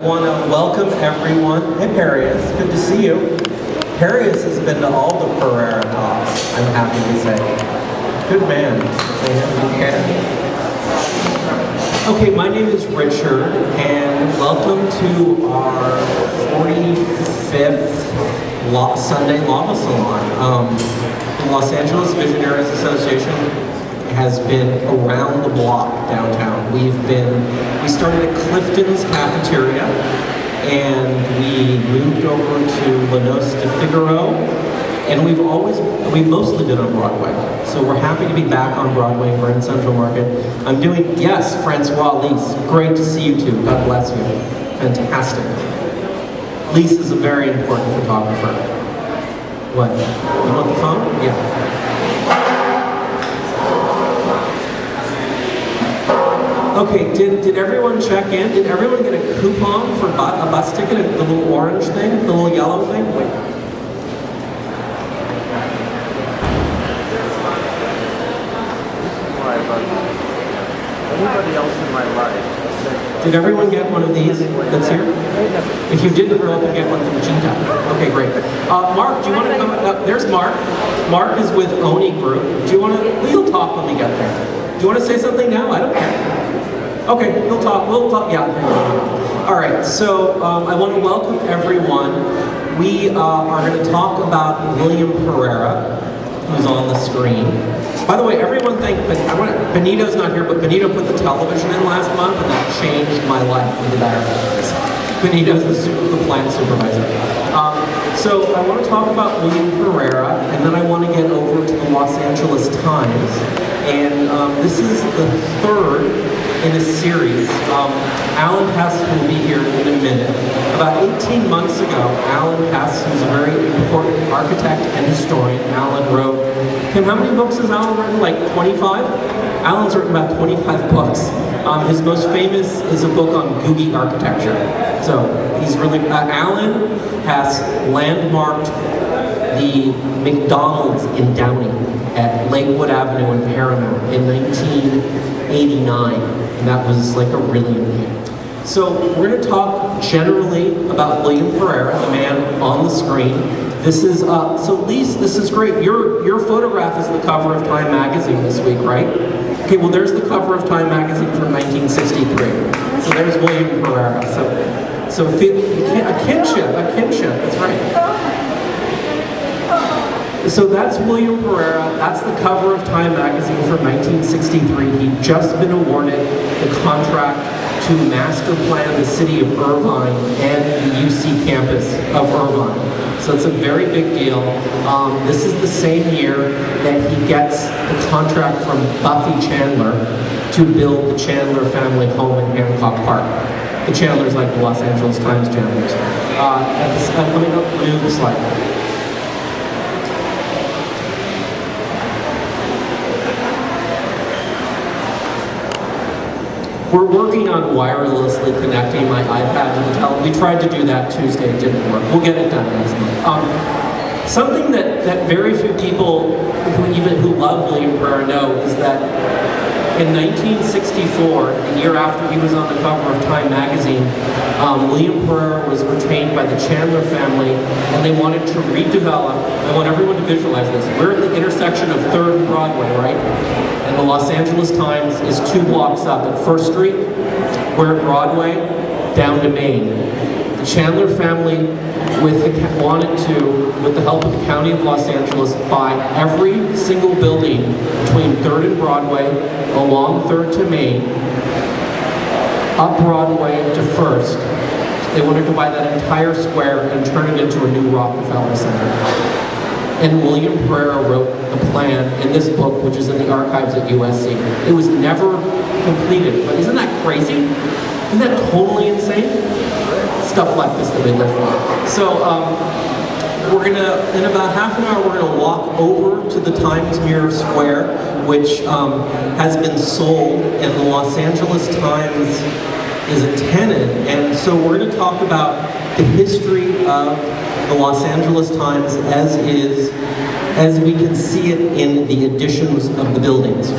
want to welcome everyone. Hey, Pereira, it's good to see you. Pereira has been to all the Pereira talks, I'm happy to say. Good man. Okay, my name is Richard, and welcome to our 45th Sunday Lava Salon. The Los Angeles Visionaries Association has been around the block downtown. We started at Clifton's Cafeteria, and we moved over to Lanos de Figaro, and we've mostly been on Broadway. So we're happy to be back on Broadway. We're in Central Market. Yes, Francois Lise, great to see you too. God bless you. Fantastic. Lise is a very important photographer. What? You want the phone? Yeah. Okay, did everyone check in? Did everyone get a coupon for a bus ticket, the little orange thing, the little yellow thing? Wait. Anybody else in my life? Did everyone get one of these that's here? If you didn't, go up and get one from Cheetah. Okay, great. Mark, do you want to come up? There's Mark. Mark is with Oni Group. We'll talk when we get there. Do you want to say something now? I don't care. Okay, we'll talk, yeah. All right, so I want to welcome everyone. We are going to talk about William Pereira, who's on the screen. By the way, everyone Benito's not here, but Benito put the television in last month, and that changed my life for the better. Benito's the plant supervisor. So I want to talk about William Pereira, and then I want to get over to the Los Angeles Times. And this is the third in a series. Alan Hess will be here in a minute. About 18 months ago, Alan Hess, who's a very important architect and historian, Alan wrote, Kim, how many books has Alan written? Like 25? Alan's written about 25 books. His most famous is a book on Googie architecture. So he's really, Alan Hess landmarked the McDonald's in Downey at Lakewood Avenue in Paramount in 1989. And that was like a really big deal. So we're going to talk generally about William Pereira, the man on the screen. This is, so Lise, this is great. Your photograph is the cover of Time magazine this week, right? Okay, well there's the cover of Time magazine from 1963. So there's William Pereira. So a kinship, that's right. So that's William Pereira. That's the cover of Time magazine from 1963. He'd just been awarded the contract to master plan the city of Irvine and the UC campus of Irvine. So it's a very big deal. This is the same year that he gets the contract from Buffy Chandler to build the Chandler family home in Hancock Park. The Chandlers like the Los Angeles Times Chandlers. Let me move the slide. We're working on wirelessly connecting my iPad to the television. We tried to do that Tuesday, it didn't work. We'll get it done next month. Something that very few people who love William Pereira know is that in 1964, the year after he was on the cover of Time magazine, William Pereira was retained by the Chandler family, and they wanted to redevelop. I want everyone to visualize this. We're at the intersection of 3rd and Broadway, right? And the Los Angeles Times is 2 blocks up at 1st Street. We're at Broadway, down to Main. The Chandler family wanted to, with the help of the County of Los Angeles, buy every single building between 3rd and Broadway, along 3rd to Main, up Broadway to 1st. They wanted to buy that entire square and turn it into a new Rockefeller Center. And William Pereira wrote the plan in this book, which is in the archives at USC. It was never completed, but isn't that crazy? Isn't that totally insane? Stuff like this that we live for. So we're gonna, in about half an hour, we're gonna walk over to the Times Mirror Square, which has been sold, and the Los Angeles Times is a tenant. And so we're gonna talk about the history of the Los Angeles Times as we can see it in the additions of the buildings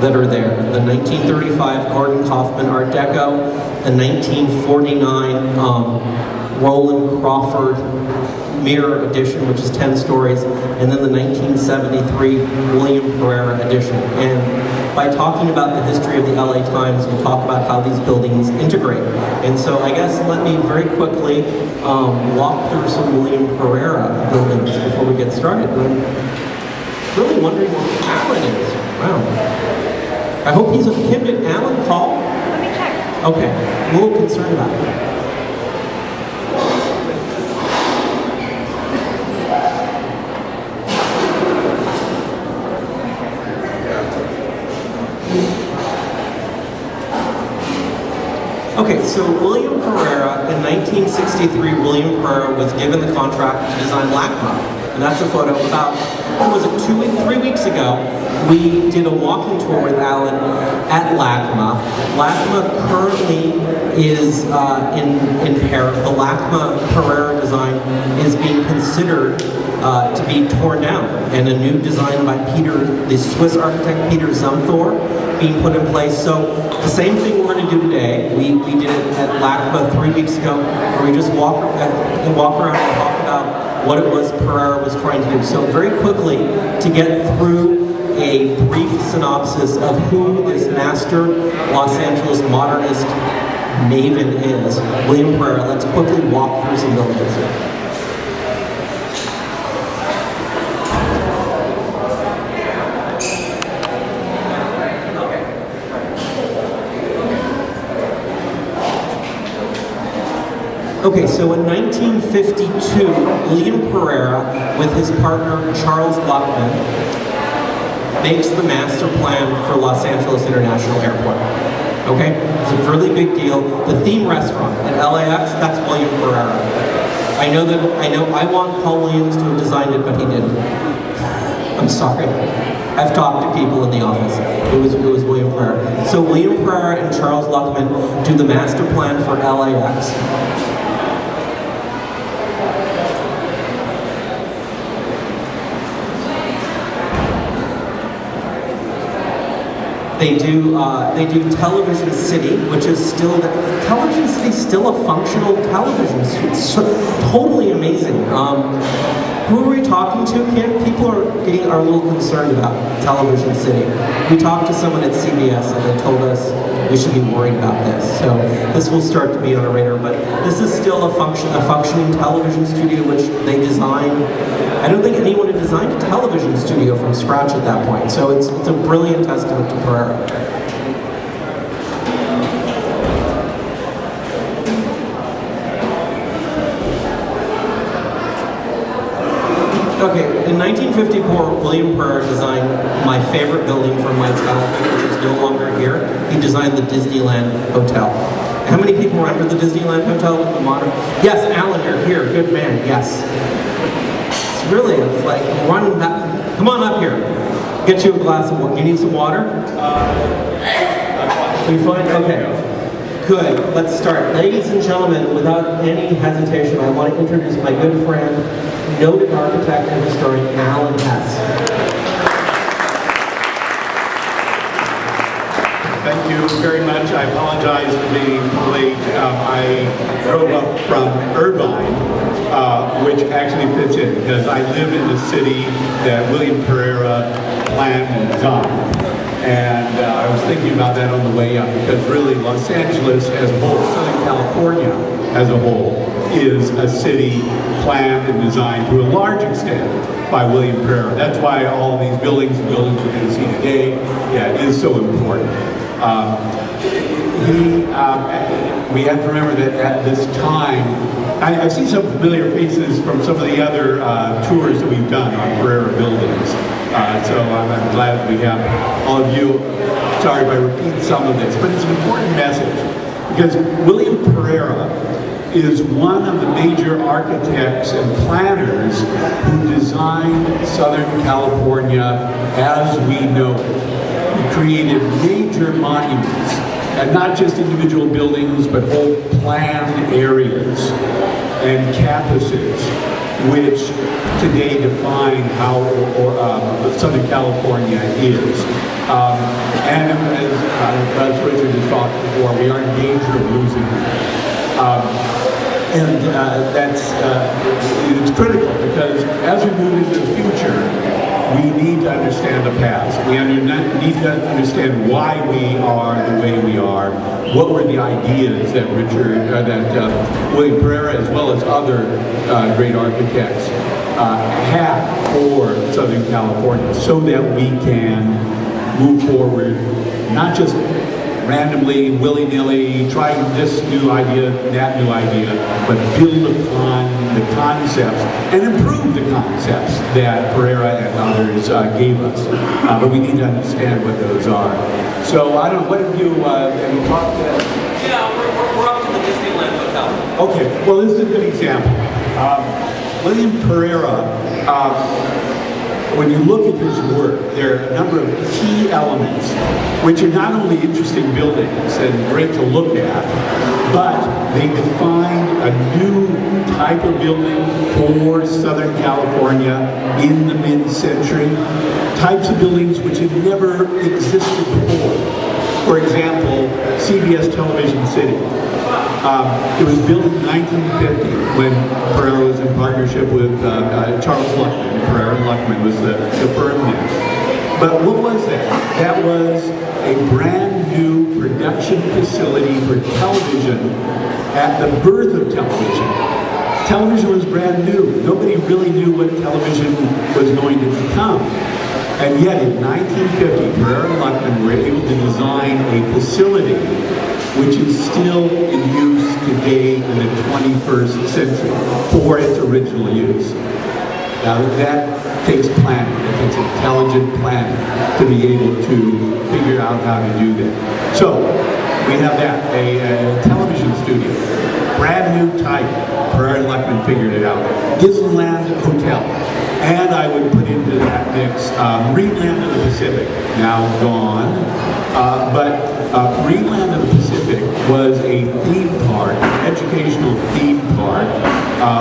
that are there. The 1935 Gordon Kaufman Art Deco, the 1949 Roland Crawford mirror edition, which is 10 stories, and then the 1973 William Pereira edition. And by talking about the history of the LA Times, we talk about how these buildings integrate. And so I guess let me very quickly walk through some William Pereira buildings before we get started. I'm really wondering where Alan is. Wow. I hope he's with Kim. Did Alan call? Let me check. Okay, I'm a little concerned about it. Okay, so William Pereira, in 1963, William Pereira was given the contract to design LACMA. And that's a photo about, what was it, 3 weeks ago, we did a walking tour with Alan at LACMA. LACMA currently is in Peril. The LACMA Pereira design is being considered to be torn down, and a new design by the Swiss architect Peter Zumthor being put in place. So the same thing we're going to do today. We did it at LACMA 3 weeks ago, where we just walk around and talk about what it was Pereira was trying to do. So very quickly, to get through a brief synopsis of who this master Los Angeles modernist maven is, William Pereira, let's quickly walk through some buildings. Okay, so in 1952, William Pereira, with his partner Charles Kaufman, makes the master plan for Los Angeles International Airport. Okay, it's a really big deal. The theme restaurant at LAX, that's William Pereira. I want Paul Williams to have designed it, but he didn't. I'm sorry. I've talked to people in the office. It was William Pereira. So William Pereira and Charles Kaufman do the master plan for LAX. They do Television City, which is still, Television City is still a functional television. It's totally amazing. Who are we talking to, Kim? People are a little concerned about Television City. We talked to someone at CBS and they told us we should be worried about this. So this will start to be on our radar, but this is still a functioning television studio which they designed. I don't think anyone had designed a television studio from scratch at that point. So it's a brilliant testament to Pereira. Okay, in 1954, William Pereira designed my favorite building from my childhood, which is no longer here. He designed the Disneyland Hotel. How many people remember the Disneyland Hotel with the modern? Yes, Alan, you're here. Good man. Yes. It's really, it's like running back. Come on up here. Get you a glass of water. You need some water? You fine? Okay. Good. Let's start. Ladies and gentlemen, without any hesitation, I want to introduce my good friend, noted architect and historian, Alan Hess. Thank you very much. I apologize for being late. I drove up from Irvine, which actually fits in because I live in the city that William Pereira planned and designed. And I was thinking about that on the way up because really Los Angeles as a whole, Southern California as a whole, is a city planned and designed to a large extent by William Pereira. That's why all these buildings we're going to see today, is so important. We have to remember that at this time, I see some familiar faces from some of the other tours that we've done on Pereira buildings. So I'm glad we have all of you. Sorry if I repeat some of this, but it's an important message because William Pereira is one of the major architects and planners who designed Southern California as we know it. He created major monuments, and not just individual buildings, but whole planned areas and campuses, which today define how Southern California is. And as Richard has talked before, we are in danger of losing them. It's critical because as we move into the future, we need to understand the past. We need to understand why we are the way we are. What were the ideas that William Pereira, as well as other great architects, had for Southern California, so that we can move forward, not just randomly, willy-nilly, trying this new idea, that new idea, but build upon the concepts and improve the concepts that Pereira and others gave us. But we need to understand what those are. So I don't know, what have you talked to? Yeah, we're up to the Disneyland Hotel. Okay, well this is a good example. William Pereira, when you look at his work, there are a number of key elements which are not only interesting buildings and great to look at, but they define a new type of building for Southern California in the mid-century, types of buildings which had never existed before. For example, CBS Television City. It was built in 1950 when Pereira was in partnership with Charles Luckman. Pereira and Luckman was the firm there. But what was that? That was a brand new production facility for television at the birth of television. Television was brand new. Nobody really knew what television was going to become. And yet in 1950, Pereira and Luckman were able to design a facility which is still in use today in the 21st century for its original use. Now that takes planning, it takes intelligent planning to be able to figure out how to do that. So we have that, a television studio, brand new type. Pereira and Luckman figured it out. Disneyland Hotel. And I would put into that mix Greenland of the Pacific, now gone, but Greenland of the Pacific was a theme park, an educational theme park,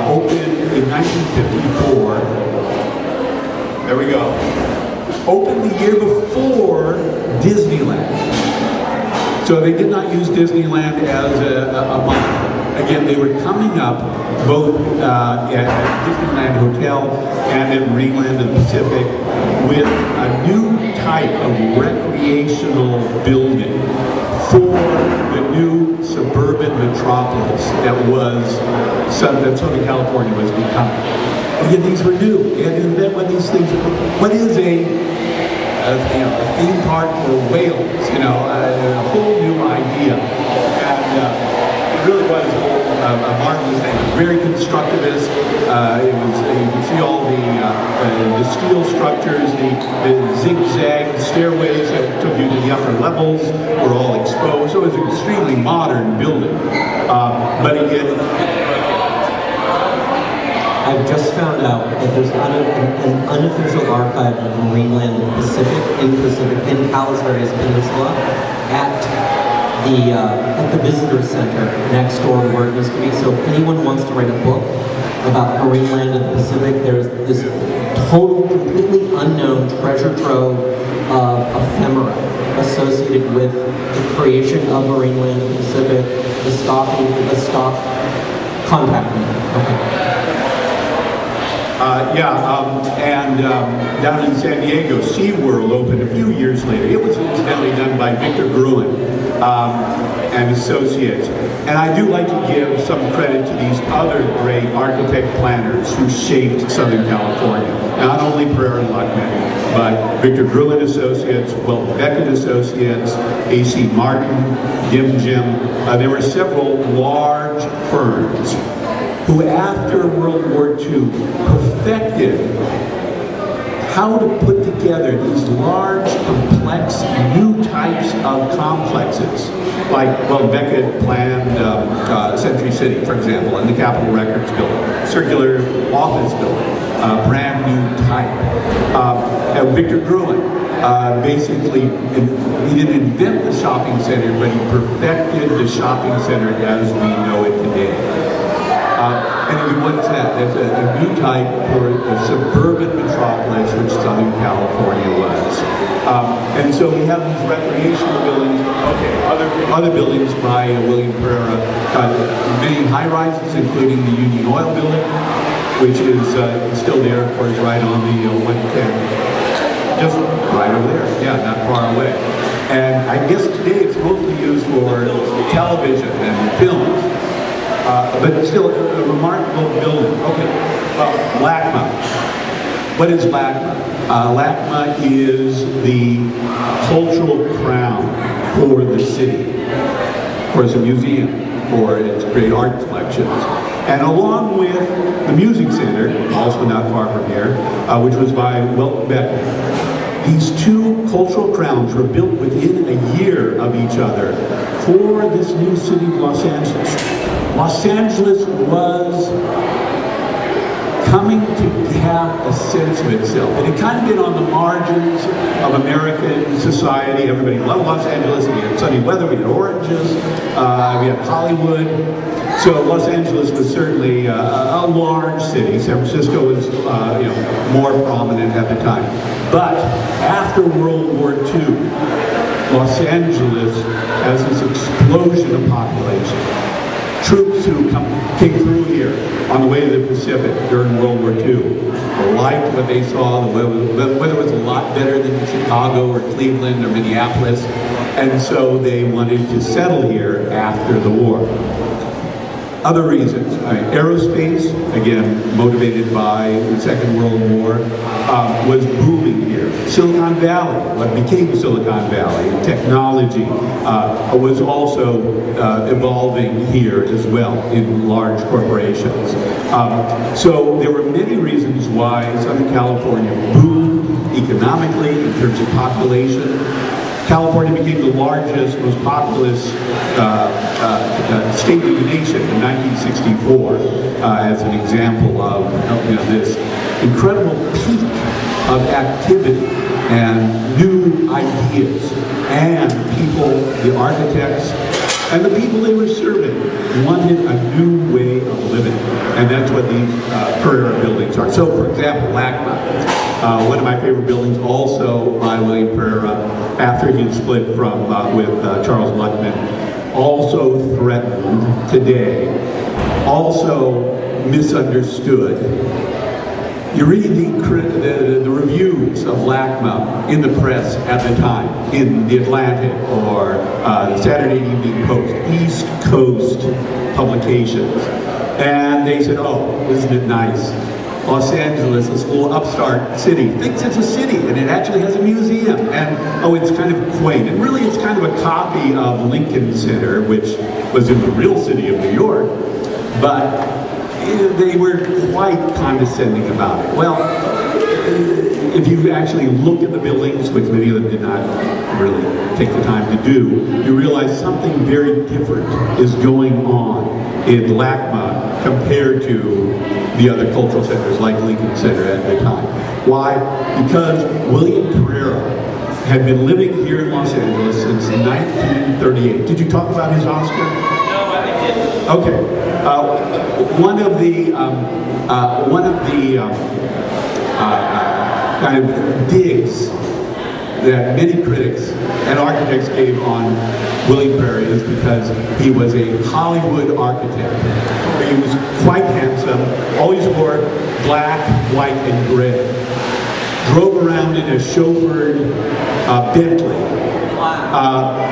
opened in 1954. There we go. Opened the year before Disneyland. So they did not use Disneyland as a model. Again, they were coming up both at Disneyland Hotel and at Greenland of the Pacific with a new type of recreational building for the new suburban metropolis that Southern California was becoming. Again, these were new. You had to invent what these things were. What is a theme park for whales? A whole new idea. And it really was a marvelous thing. It was very constructivist. You can see all the steel structures, the zigzag stairways that took you to the upper levels were all exposed. So it was an extremely modern building. But again, I've just found out that there's an unofficial archive of Greenland Pacific in Palos Verdes Peninsula at the visitor center next door to where it used to be. So if anyone wants to write a book about Greenland and the Pacific, there's this completely unknown treasure trove of ephemera associated with the creation of Greenland and the Pacific, the stock. Contact me. Okay. Down in San Diego, SeaWorld opened a few years later. It was incidentally done by Victor Gruen and associates. And I do like to give some credit to these other great architect planners who shaped Southern California. Not only Pereira and Luckman, but Victor Gruen Associates, Welton Beckett Associates, A.C. Martin, Dim Jim. There were several large firms who after World War II perfected how to put together these large, complex, new types of complexes. Like, Beckett planned Century City, for example, and the Capitol Records building, circular office building, brand new type. Victor Gruen, basically, he didn't invent the shopping center, but he perfected the shopping center as we know it today. And And what's that? That's a new type for a suburban metropolis, which Southern California was. And so we have these recreational buildings, other buildings by William Pereira, many high-rises, including the Union Oil Building, which is still there, of course, right on the 110. Just right over there, yeah, not far away. And I guess today it's mostly used for television and films, but still a remarkable building. Okay, well, LACMA. What is LACMA? LACMA is the cultural crown for the city. Of course, a museum for its great art collections. And along with the Music Center, also not far from here, which was by Welton Becker, these two cultural crowns were built within a year of each other for this new city of Los Angeles. Los Angeles was coming to have a sense of itself. It had kind of been on the margins of American society. Everybody loved Los Angeles. We had sunny weather, we had oranges, we had Hollywood. So Los Angeles was certainly a large city. San Francisco was more prominent at the time. But after World War II, Los Angeles has this explosion of population. Troops who came through here on the way to the Pacific during World War II liked what they saw. The weather was a lot better than Chicago or Cleveland or Minneapolis, and so they wanted to settle here after the war. Other reasons, aerospace, again, motivated by the Second World War, was booming here. Silicon Valley, what became Silicon Valley, technology was also evolving here as well in large corporations. So there were many reasons why Southern California boomed economically in terms of population. California became the largest, most populous state in the nation in 1964 as an example of this incredible peak of activity and new ideas, and people, the architects, and the people they were serving wanted a new way of living, and that's what these Pereira buildings are. So, for example, LACMA, one of my favorite buildings, also by William Pereira, after he split from with Charles Luckman, also threatened today, also misunderstood. You read the reviews of LACMA in the press at the time, in the Atlantic or the Saturday Evening Post, East Coast publications, and they said, "Oh, isn't it nice? Los Angeles, this little upstart city, thinks it's a city, and it actually has a museum, and oh, it's kind of quaint." And really, it's kind of a copy of Lincoln Center, which was in the real city of New York, but they were quite condescending about it. Well, if you actually look at the buildings, which many of them did not really take the time to do, you realize something very different is going on in LACMA compared to the other cultural centers like Lincoln Center at the time. Why? Because William Pereira had been living here in Los Angeles since 1938. Did you talk about his Oscar? No, I didn't. Okay. One of the kind of digs that many critics and architects gave on William Pereira is because he was a Hollywood architect. He was quite handsome, always wore black, white, and gray. Drove around in a chauffeured Bentley.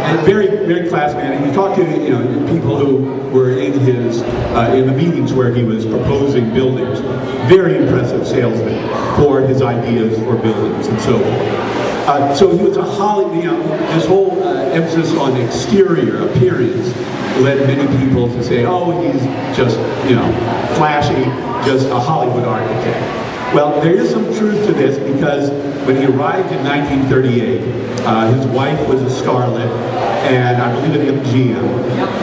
And very, very class man. And you talk to people who were in his in the meetings where he was proposing buildings. Very impressive salesman for his ideas for buildings and so forth. So he was a this whole emphasis on exterior appearance led many people to say, "Oh, he's just flashy, just a Hollywood architect." Well, there is some truth to this because when he arrived in 1938, his wife was a starlet, and I believe at MGM.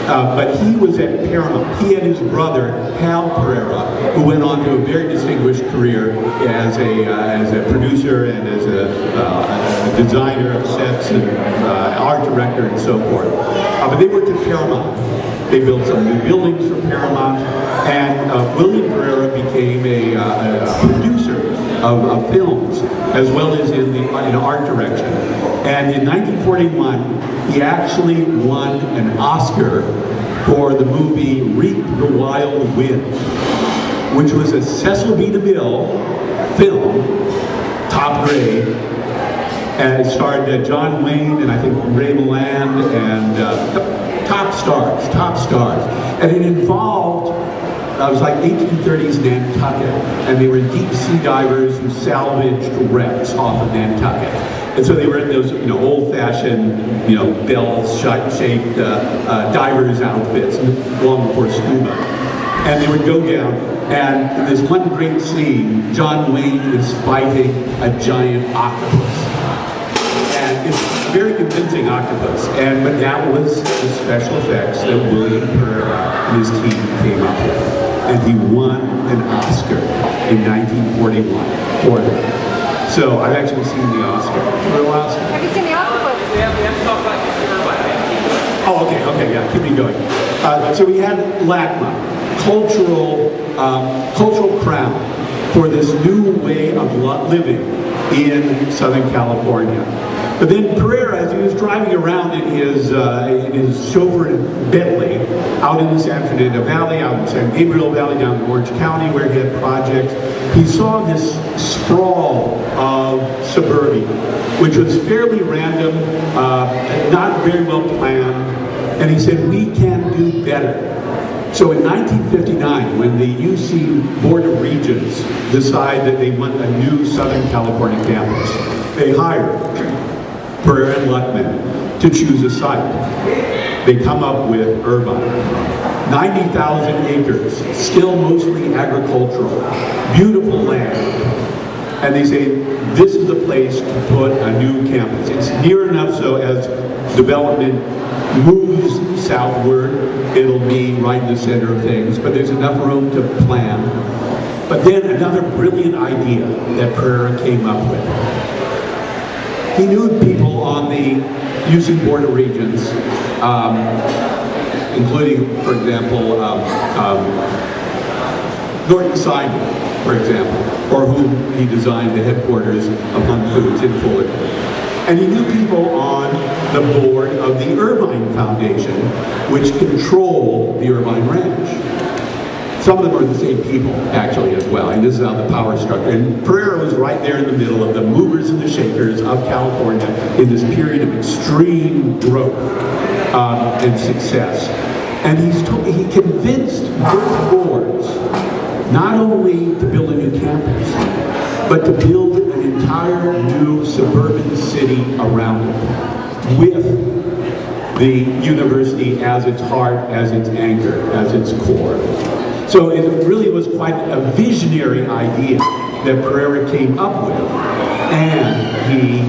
But he was at Paramount. He and his brother, Hal Pereira, who went on to a very distinguished career as a producer and as a designer of sets and art director and so forth. But they worked at Paramount. They built some new buildings for Paramount, and William Pereira became a producer of films, as well as in art direction. And in 1941, he actually won an Oscar for the movie Reap the Wild Wind, which was a Cecil B. DeMille film, top grade, and it starred John Wayne and I think Ray Milland and top stars. And it involved, it was like 1830s Nantucket, and they were deep sea divers who salvaged wrecks off of Nantucket. And so they were in those, old-fashioned, bell-shaped divers outfits long before scuba. And they would go down, and in this one great scene, John Wayne is fighting a giant octopus. And it's a very convincing octopus, but that was the special effects that William Pereira and his team came up with. And he won an Oscar in 1941 for that. So I've actually seen the Oscar. Real Oscar. Have you seen the octopus? We have to talk about this. Oh, okay, yeah, keep me going. So we had LACMA, cultural crown for this new way of living in Southern California. But then Pereira, as he was driving around in his chauffeur Bentley, out in the San Fernando Valley, out in San Gabriel Valley, down in Orange County, where he had projects, he saw this sprawl of suburbia, which was fairly random, not very well planned, and he said, we can do better. So in 1959, when the UC Board of Regents decide that they want a new Southern California campus, they hired Pereira and Luckman to choose a site. They come up with Irvine. 90,000 acres, still mostly agricultural, beautiful land. And they say, this is the place to put a new campus. It's near enough so as development moves southward, it'll be right in the center of things, but there's enough room to plan. But then another brilliant idea that Pereira came up with. He knew people on the UC Board of Regents, including, for example, Norton Simon, for example, for whom he designed the headquarters of Hunt Foods in Fullerton. And he knew people on the board of the Irvine Foundation, which controlled the Irvine Ranch. Some of them are the same people, actually, as well. And this is how the power structure. And Pereira was right there in the middle of the movers and the shakers of California in this period of extreme growth and success. And he convinced both boards not only to build a new campus, but to build an entire new suburban city around it, with the university as its heart, as its anchor, as its core. So it really was quite a visionary idea that Pereira came up with, and he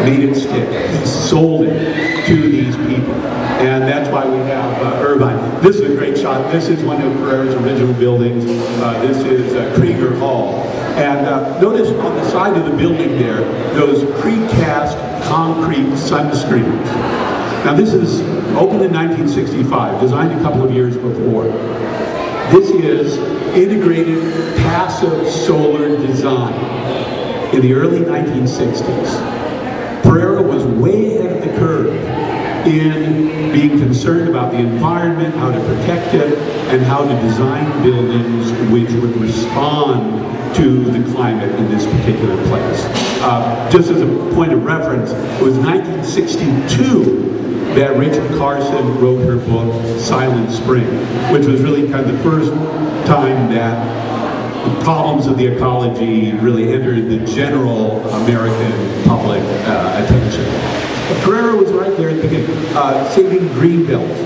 made it stick. He sold it to these people, and that's why we have Irvine. This is a great shot. This is one of Pereira's original buildings. This is Krieger Hall. And notice on the side of the building there, those precast concrete sunscreens. Now this is opened in 1965, designed a couple of years before. This is integrated passive solar design in the early 1960s. Pereira was way ahead of the curve in being concerned about the environment, how to protect it, and how to design buildings which would respond to the climate in this particular place. Just as a point of reference, it was 1962 that Rachel Carson wrote her book, Silent Spring, which was really kind of the first time that the problems of the ecology really entered the general American public attention. But Pereira was right there at the beginning, saving green belts,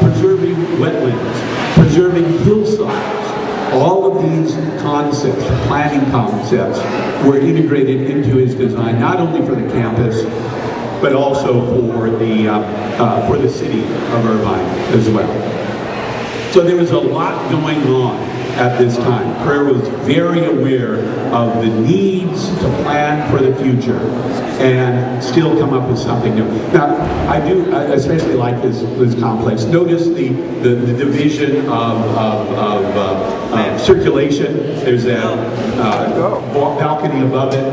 preserving wetlands, preserving hillsides. All of these concepts, planning concepts, were integrated into his design, not only for the campus, but also for the city of Irvine as well. So there was a lot going on at this time. Pereira was very aware of the needs to plan for the future and still come up with something new. Now, I especially like this complex. Notice the division of circulation. There's that balcony above it,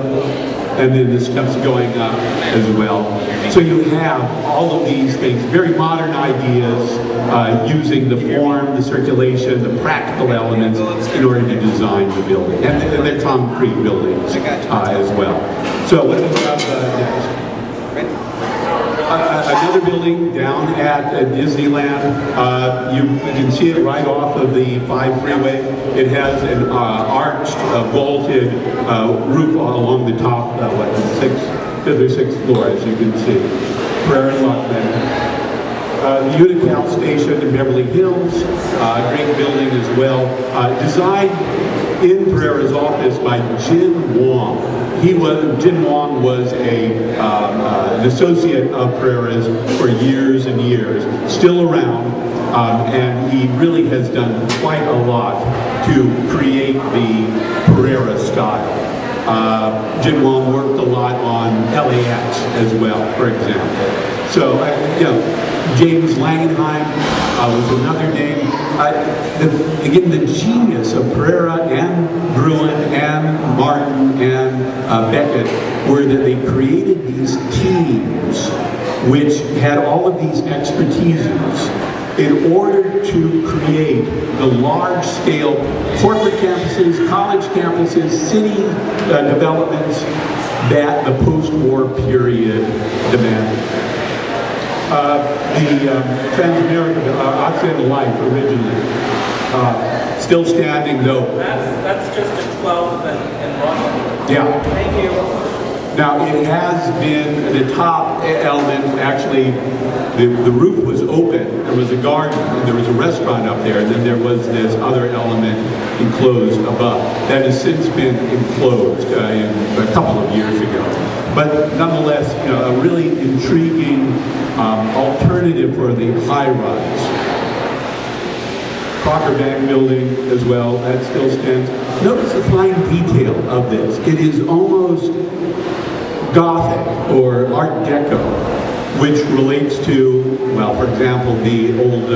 and then the steps going up as well. So you have all of these things, very modern ideas, using the form, the circulation, the practical elements in order to design the building. And they're concrete buildings as well. So what do we have next? Another building down at Disneyland. You can see it right off of the 5 freeway. It has an arched, vaulted roof along the top, fifth or sixth floor, as you can see. Pereira and LACMA. The Utica station in Beverly Hills, great building as well. Designed in Pereira's office by Jin Wong. Jin Wong was an associate of Pereira's for years and years, still around, and he really has done quite a lot to create the Pereira style. Jin Wong worked a lot on LAX as well, for example. So, James Langenheim was another name. Again, the genius of Pereira and Bruin and Martin and Beckett were that they created these teams which had all of these expertises in order to create the large-scale corporate campuses, college campuses, city developments that the post-war period demanded. The Trans-American Occidental Life originally, still standing though. That's just a 12th and Russia. Yeah. Thank you. Now it has been, the top element, actually, the roof was open, there was a garden, and there was a restaurant up there, and then there was this other element enclosed above. That has since been enclosed a couple of years ago. But nonetheless, a really intriguing alternative for the high-rise. Crocker Bank building as well, that still stands. Notice the fine detail of this. It is almost Gothic or Art Deco, which relates to, well, for example, the old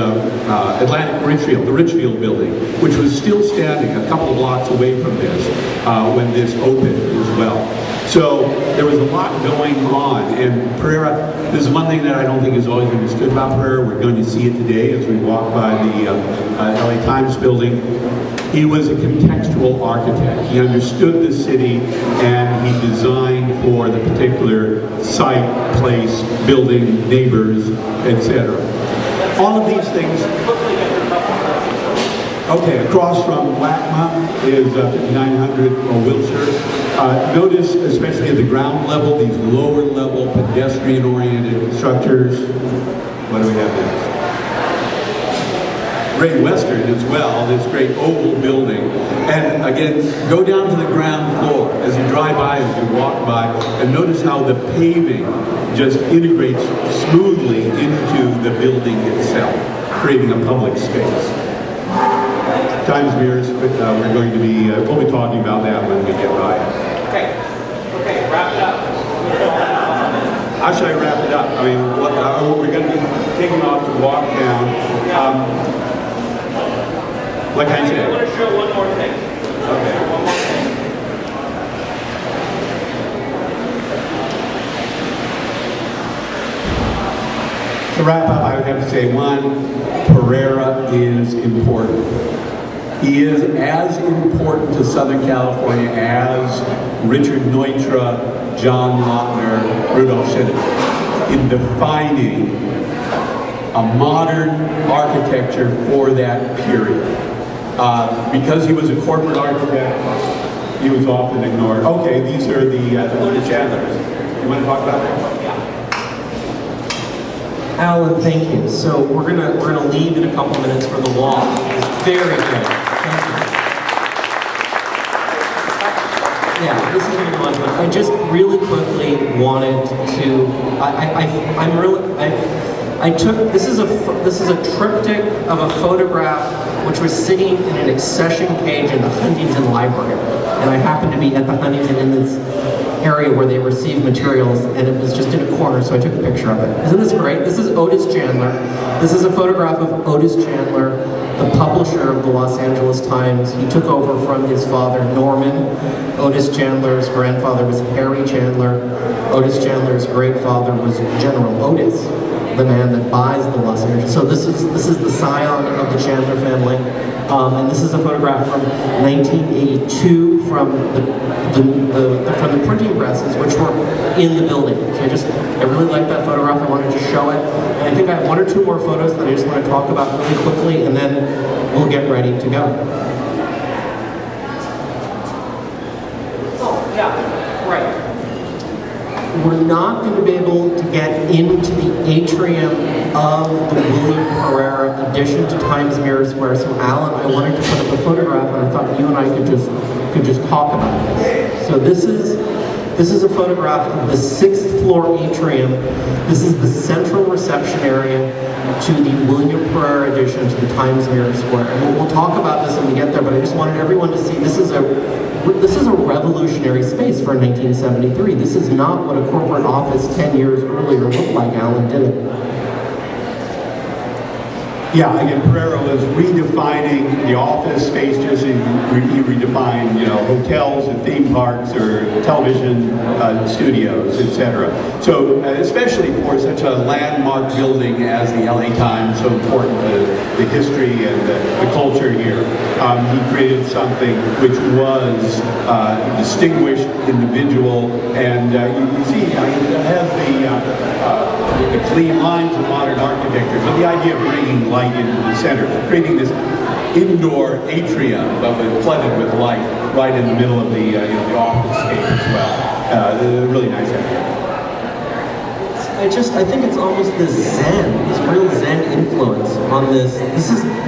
Atlantic Richfield, the Richfield building, which was still standing a couple of blocks away from this when this opened as well. So there was a lot going on, and Pereira, this is one thing that I don't think is always understood about Pereira. We're going to see it today as we walk by the LA Times building. He was a contextual architect. He understood the city, and he designed for the particular site, place, building, neighbors, etc. All of these things. Okay, across from LACMA is 5900 Wilshire. Notice, especially at the ground level, these lower level pedestrian-oriented structures. What do we have next? Great Western as well, this great oval building. And again, go down to the ground floor as you drive by, as you walk by, and notice how the paving just integrates smoothly into the building itself, creating a public space. Times mirrors, but we're going to be, we'll be talking about that when we get by. Okay, wrap it up. How should I wrap it up? I mean, we're going to be taking off to walk down. Like I said. I want to show one more thing. Okay. One more thing. To wrap up, I would have to say, one, Pereira is important. He is as important to Southern California as Richard Neutra, John Lautner, Rudolf Schindler, in defining a modern architecture for that period. Because he was a corporate architect, he was often ignored. Okay, these are the Chandlers. You want to talk about that? Alan, thank you. So we're gonna leave in a couple minutes for the walk. It's very good. Thank you. Yeah, this is gonna be fun. But I just really quickly wanted to. this is a triptych of a photograph which was sitting in an accession cage in the Huntington Library. And I happened to be at the Huntington in this area where they receive materials, and it was just in a corner, so I took a picture of it. Isn't this great? This is Otis Chandler. This is a photograph of Otis Chandler, the publisher of the Los Angeles Times. He took over from his father, Norman. Otis Chandler's grandfather was Harry Chandler. Otis Chandler's great father was General Otis, the man that buys the Los Angeles. So this is the scion of the Chandler family. And this is a photograph from 1982 from the printing presses, which were in the building. So I really like that photograph. I wanted to show it. And I think I have one or two more photos that I just want to talk about really quickly, and then we'll get ready to go. Oh, yeah, right. We're not going to be able to get into the atrium of the William Pereira addition to Times Mirror Square. So Alan, I wanted to put up a photograph, and I thought you and I could just talk about this. So this is a photograph of the 6th floor atrium. This is the central reception area to the William Pereira addition to the Times Mirror Square. And we'll talk about this when we get there, but I just wanted everyone to see this is a revolutionary space for 1973. This is not what a corporate office 10 years earlier looked like. Alan did it. Yeah, again, Pereira was redefining the office space just as he redefined, hotels and theme parks or television studios, etc. So, especially for such a landmark building as the LA Times, so important to the history and the culture here, he created something which was a distinguished individual, and you see, it has the clean lines of modern architecture, but the idea of bringing light into the center, creating this indoor atrium flooded with light right in the middle of the office space as well. Really nice idea. I think it's almost this real Zen influence on this.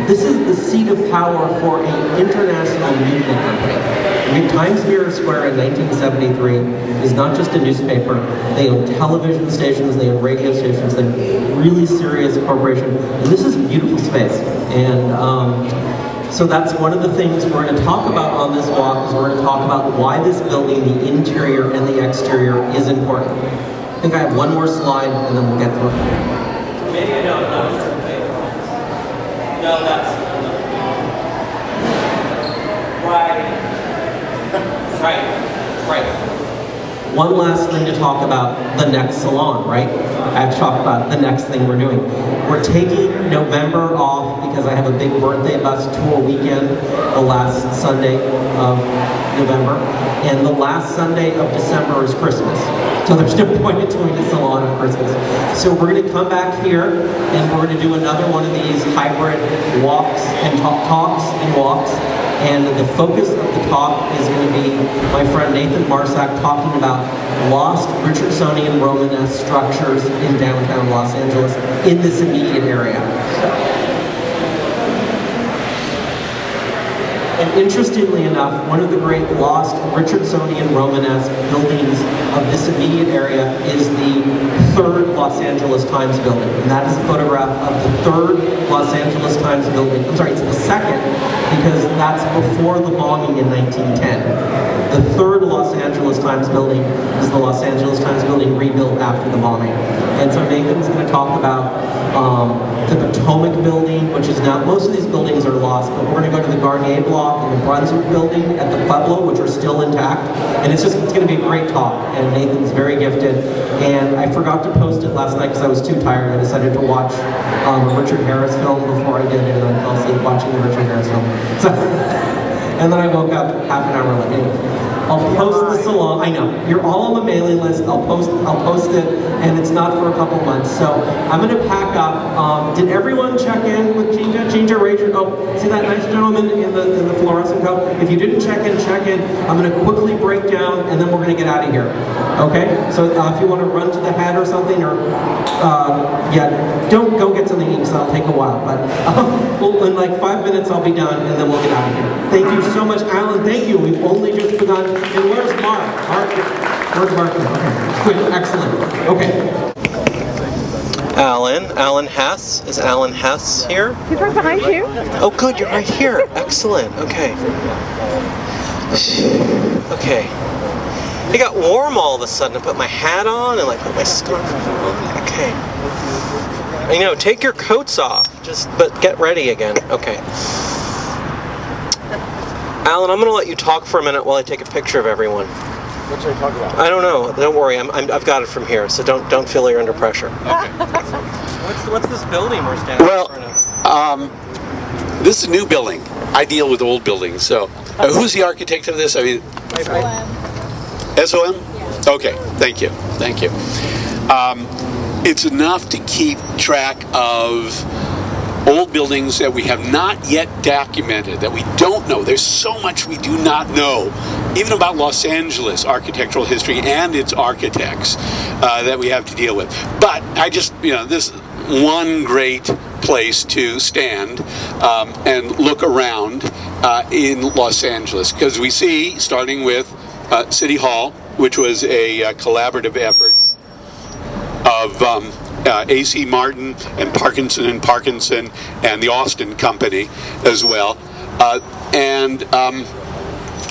This is the seat of power for an international media company. I mean, Times Mirror Square in 1973 is not just a newspaper. They own television stations, they own radio stations, they're a really serious corporation. And this is a beautiful space. And so that's one of the things we're going to talk about on this walk, is we're going to talk about why this building, the interior and the exterior, is important. I think I have one more slide, and then we'll get through it. Maybe no, that's right. One last thing to talk about, the next salon, right? I have to talk about the next thing we're doing. We're taking November off because I have a big birthday bus tour weekend the last Sunday of November, and the last Sunday of December is Christmas. So there's no point in doing a salon on Christmas. So we're going to come back here, and we're going to do another one of these hybrid walks and talks and walks. And the focus of the talk is going to be my friend Nathan Marsack talking about lost Richardsonian Romanesque structures in downtown Los Angeles in this immediate area. And interestingly enough, one of the great lost Richardsonian Romanesque buildings of this immediate area is the 3rd Los Angeles Times building. And that is a photograph of the 3rd Los Angeles Times building. I'm sorry, it's the 2nd, because that's before the bombing in 1910. The 3rd Los Angeles Times building is the Los Angeles Times building rebuilt after the bombing. And so Nathan's going to talk about the Potomac building, which is now, most of these buildings are lost, but we're going to go to the Garnier block and the Brunswick building at the Pueblo, which are still intact. And it's going to be a great talk, and Nathan's very gifted. And I forgot to post it last night because I was too tired. I decided to watch a Richard Harris film before I did it, and I fell asleep watching the Richard Harris film. So, and then I woke up half an hour late. Anyway, I'll post the salon. I know, you're all on the mailing list. I'll post it, and it's not for a couple months. So I'm going to pack up. Did everyone check in with Ginger? Ginger, raise your, oh, see that nice gentleman in the fluorescent coat? If you didn't check in, check in. I'm going to quickly break down, and then we're going to get out of here. Okay? So if you want to run to the hat or something, or yeah, don't go get something to eat because that'll take a while. But well, in like 5 minutes I'll be done, and then we'll get out of here. Thank you so much, Alan. Thank you. We've only just begun. And where's Mark? Where's Mark? Okay. Good. Excellent. Okay. Alan Hess. Is Alan Hess here? He's right behind you. Oh, good, you're right here. Excellent. Okay. Okay. It got warm all of a sudden. I put my hat on and put my scarf on. Okay. I know. Take your coats off. But get ready again. Okay. Alan, I'm going to let you talk for a minute while I take a picture of everyone. What should I talk about? I don't know. Don't worry. I've got it from here, so don't feel you're under pressure. Okay. What's this building we're standing in front of? This is a new building. I deal with old buildings, so who's the architect of this? I mean, SOM? Yeah. Okay, thank you. It's enough to keep track of old buildings that we have not yet documented, that we don't know. There's so much we do not know, even about Los Angeles architectural history and its architects that we have to deal with. But this is one great place to stand and look around in Los Angeles, because we see, starting with City Hall, which was a collaborative effort of A.C. Martin and Parkinson and the Austin Company as well. And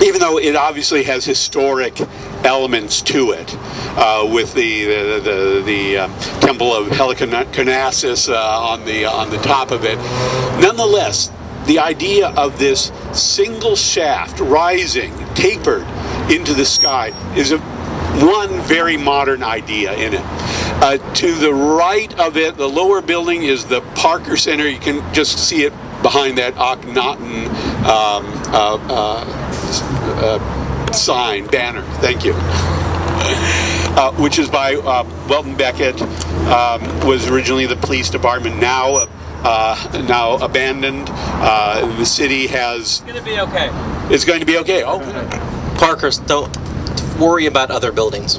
even though it obviously has historic elements to it, with the Temple of Halicarnassus on the top of it, nonetheless, the idea of this single shaft rising, tapered into the sky, is one very modern idea in it. To the right of it, the lower building, is the Parker Center. You can just see it behind that Akhenaten sign, banner. Thank you. Which is by Welton Beckett. Was originally the police department, now abandoned. The city has... It's going to be okay. It's going to be okay. Oh, Parker's, don't worry about other buildings.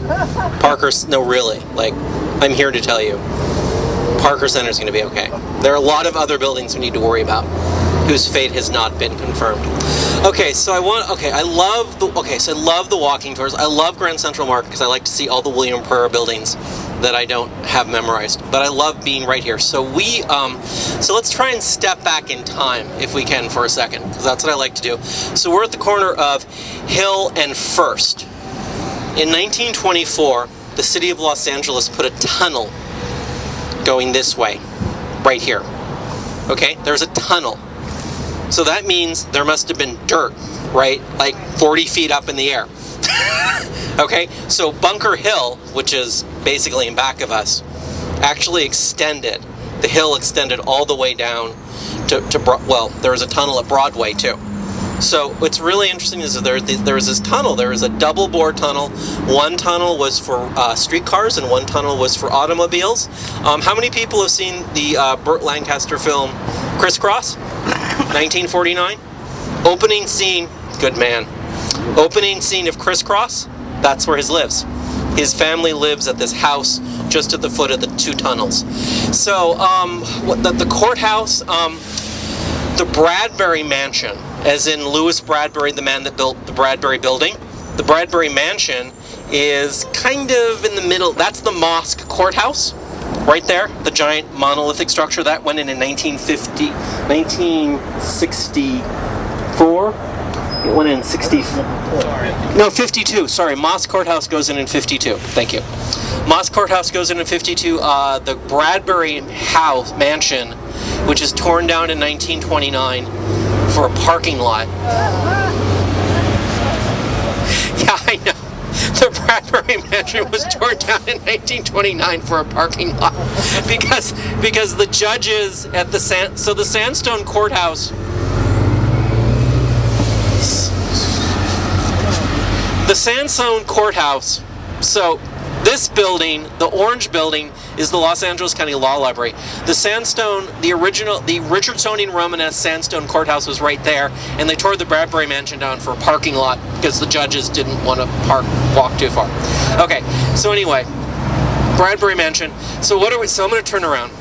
Parker's, no, really. I'm here to tell you, Parker Center is going to be okay. There are a lot of other buildings we need to worry about, whose fate has not been confirmed. Okay, so I love the walking tours. I love Grand Central Market because I like to see all the William Pereira buildings that I don't have memorized. But I love being right here. So so let's try and step back in time, if we can, for a second, because that's what I like to do. So we're at the corner of Hill and First. In 1924, the city of Los Angeles put a tunnel going this way, right here. Okay, there's a tunnel. So that means there must have been dirt, right? 40 feet up in the air. Okay, so Bunker Hill, which is basically in back of us, actually extended. The hill extended all the way down to there was a tunnel at Broadway too. So what's really interesting is that there was this tunnel. There was a double bore tunnel. One tunnel was for streetcars and one tunnel was for automobiles. How many people have seen the Burt Lancaster film Crisscross? 1949? Opening scene, good man. Opening scene of Crisscross, that's where he lives. His family lives at this house just at the foot of the two tunnels. So the courthouse, the Bradbury Mansion, as in Louis Bradbury, the man that built the Bradbury building. The Bradbury Mansion is kind of in the middle. That's the Mosque Courthouse, right there, the giant monolithic structure. That went in 1964. It went in 52. Sorry, Mosque Courthouse goes in 52. Thank you. Mosque Courthouse goes in 52. The Bradbury House Mansion, which is torn down in 1929 for a parking lot. Yeah, I know. The Bradbury Mansion was torn down in 1929 for a parking lot because the judges at the Sandstone Courthouse. The Sandstone Courthouse. So this building, the orange building, is the Los Angeles County Law Library. The Sandstone, the Richardsonian Romanesque Sandstone Courthouse was right there, and they tore the Bradbury Mansion down for a parking lot because the judges didn't want to walk too far. Okay, so anyway, Bradbury Mansion. So I'm going to turn around.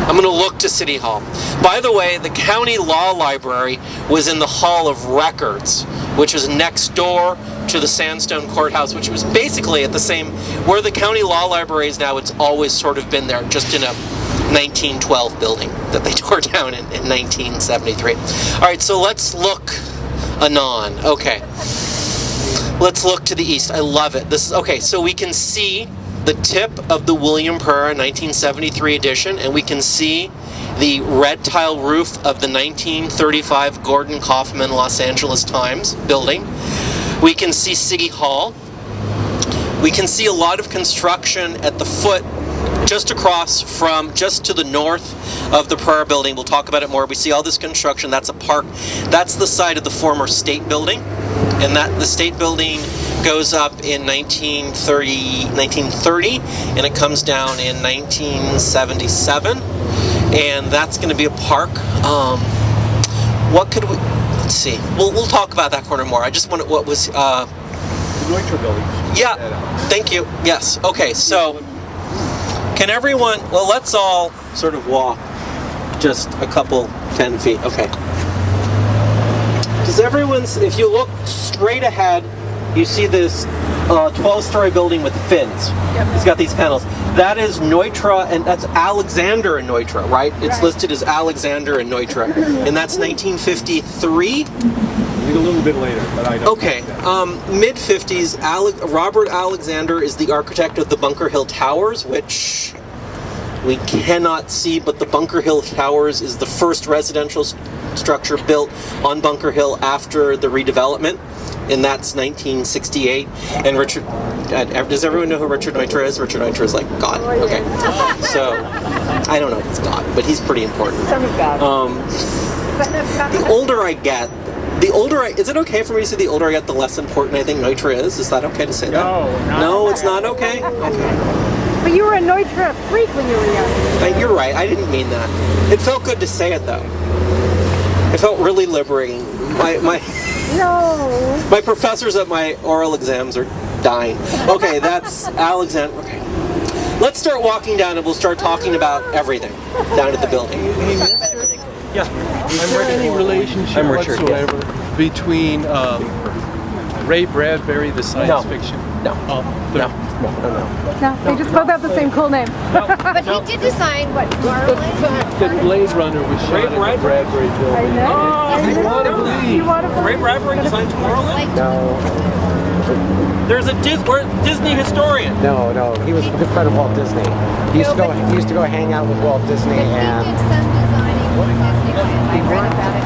I'm going to look to City Hall. By the way, the County Law Library was in the Hall of Records, which was next door to the sandstone courthouse, which was basically at the same, where the county law library is now. It's always sort of been there, just in a 1912 building that they tore down in 1973. All right, so let's look anon. Okay, let's look to the east. I love it. This is okay. So we can see the tip of the William Pereira 1973 edition, and we can see the red tile roof of the 1935 Gordon Kaufman Los Angeles Times building. We can see City Hall. We can see a lot of construction at the foot, just across from, just to the north of the Pereira building. We'll talk about it more. We see all this construction. That's a park. That's the site of the former state building. And that the state building goes up in 1930, and it comes down in 1977. And that's going to be a park. What could we, let's see. We'll talk about that corner more. I just wanted, what was, The Neutra building. yeah, thank you. Yes, okay, so can everyone, well, let's all sort of walk just a couple 10 feet. Okay. Does everyone, if you look straight ahead, you see this 12-story building with fins. Yep. It's got these panels. That is Neutra, and that's Alexander and Neutra, right? It's Right. listed as Alexander and Neutra, and that's 1953. A little bit later, but I don't. Okay, mid-50s, Robert Alexander is the architect of the Bunker Hill Towers, which we cannot see, but the Bunker Hill Towers is the first residential structure built on Bunker Hill after the redevelopment, and that's 1968. And Richard, does everyone know who Richard Neutra is? Richard Neutra is like God. Okay, so I don't know if it's God, but he's pretty important. Son of God. The older I get, is it okay for me to say the older I get, the less important I think Neutra is? Is that okay to say that? No, it's not okay? Okay. But you were a Neutra freak when you were young. You're right, I didn't mean that. It felt good to say it though. It felt really liberating. No. My professors at my oral exams are dying. Okay, that's Alexander. Okay. Let's start walking down and we'll start talking about everything down at the building. Yeah. Is there any relationship whatsoever between Ray Bradbury, the science fiction? No. Oh, No. No, they just both have the same cool name. But he did design what, The Garland? fact that Blade Runner was shot in the Bradbury I building. know. You want to believe. You want to Ray believe? Bradbury designed Tomorrowland? Like, There's a Disney historian. No, he was a good friend of Walt Disney. He used to go hang out with Walt Disney, but he and did some designing for Disneyland. I read about it.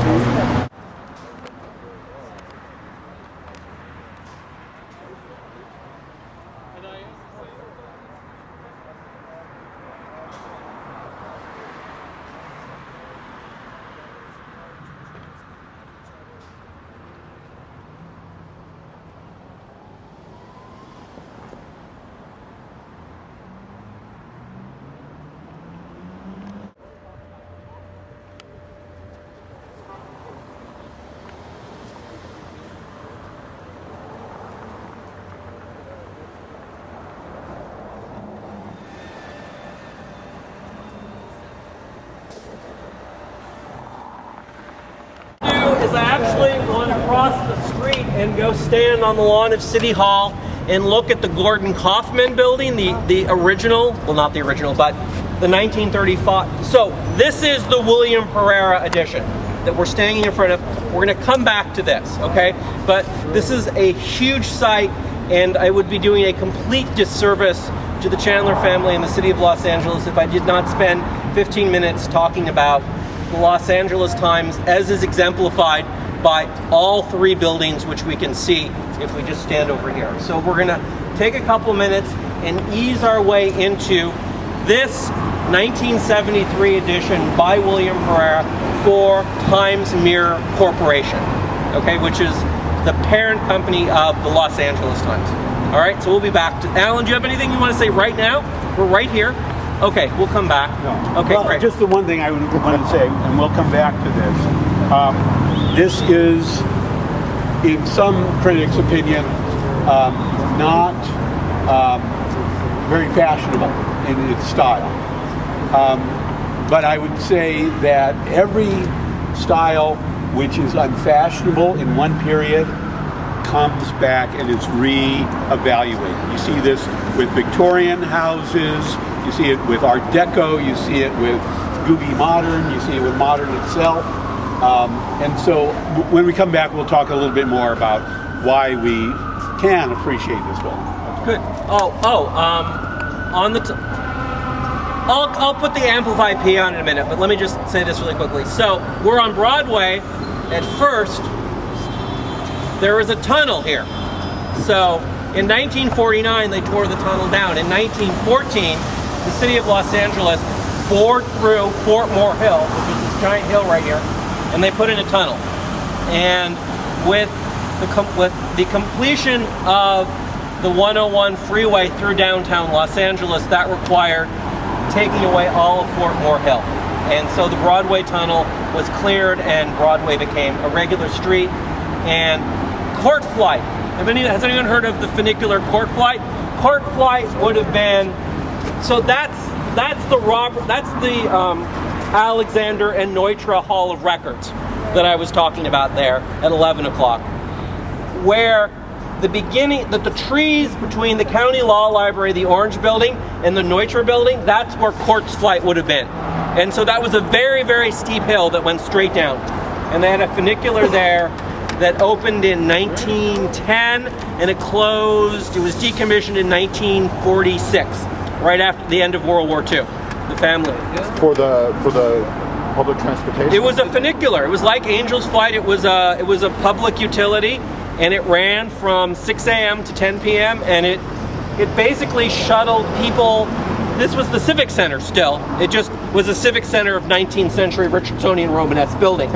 Is I actually want to cross the street and go stand on the lawn of City Hall and look at the Gordon Kaufman building, the original, well not the original, but the 1935. So this is the William Pereira edition that we're standing in front of. We're going to come back to this, okay? But this is a huge site, and I would be doing a complete disservice to the Chandler family and the city of Los Angeles if I did not spend 15 minutes talking about the Los Angeles Times as is exemplified by all three buildings, which we can see if we just stand over here. So we're going to take a couple minutes and ease our way into this 1973 edition by William Pereira for Times Mirror Corporation, okay, which is the parent company of the Los Angeles Times. All right, so we'll be back to Alan. Do you have anything you want to say right now? We're right here. Okay, we'll come back. No. Okay, Well, great. just the one thing I would want to say, and we'll come back to this. This is, in some critics' opinion, not very fashionable in its style. But I would say that every style which is unfashionable in one period comes back and is re-evaluated. You see this with Victorian houses, you see it with Art Deco, you see it with Googie Modern, you see it with modern itself. And so when we come back, we'll talk a little bit more about why we can appreciate this building. Good. On the I'll put the Amplify P on in a minute, but let me just say this really quickly. So we're on Broadway. At first, there was a tunnel here. So in 1949, they tore the tunnel down. In 1914, the city of Los Angeles bored through Fort Moore Hill, which is this giant hill right here, and they put in a tunnel. And with the completion of the 101 freeway through downtown Los Angeles, that required taking away all of Fort Moore Hill. And so the Broadway tunnel was cleared and Broadway became a regular street. And court flight. Has anyone heard of the funicular court flight? Court flight would have been, so that's the Alexander and Neutra Hall of Records that I was talking about there at 11 o'clock. Where the trees between the County Law Library, the Orange Building, and the Neutra Building, that's where Court's flight would have been. And so that was a very, very steep hill that went straight down. And they had a funicular there that opened in 1910, and it closed, it was decommissioned in 1946, right after the end of World War II, the family. For the public transportation? It was a funicular. It was like Angel's Flight. It was a public utility, and it ran from 6 a.m. to 10 p.m. and it basically shuttled people. This was the Civic Center still. It just was a Civic Center of 19th century Richardsonian Romanesque building.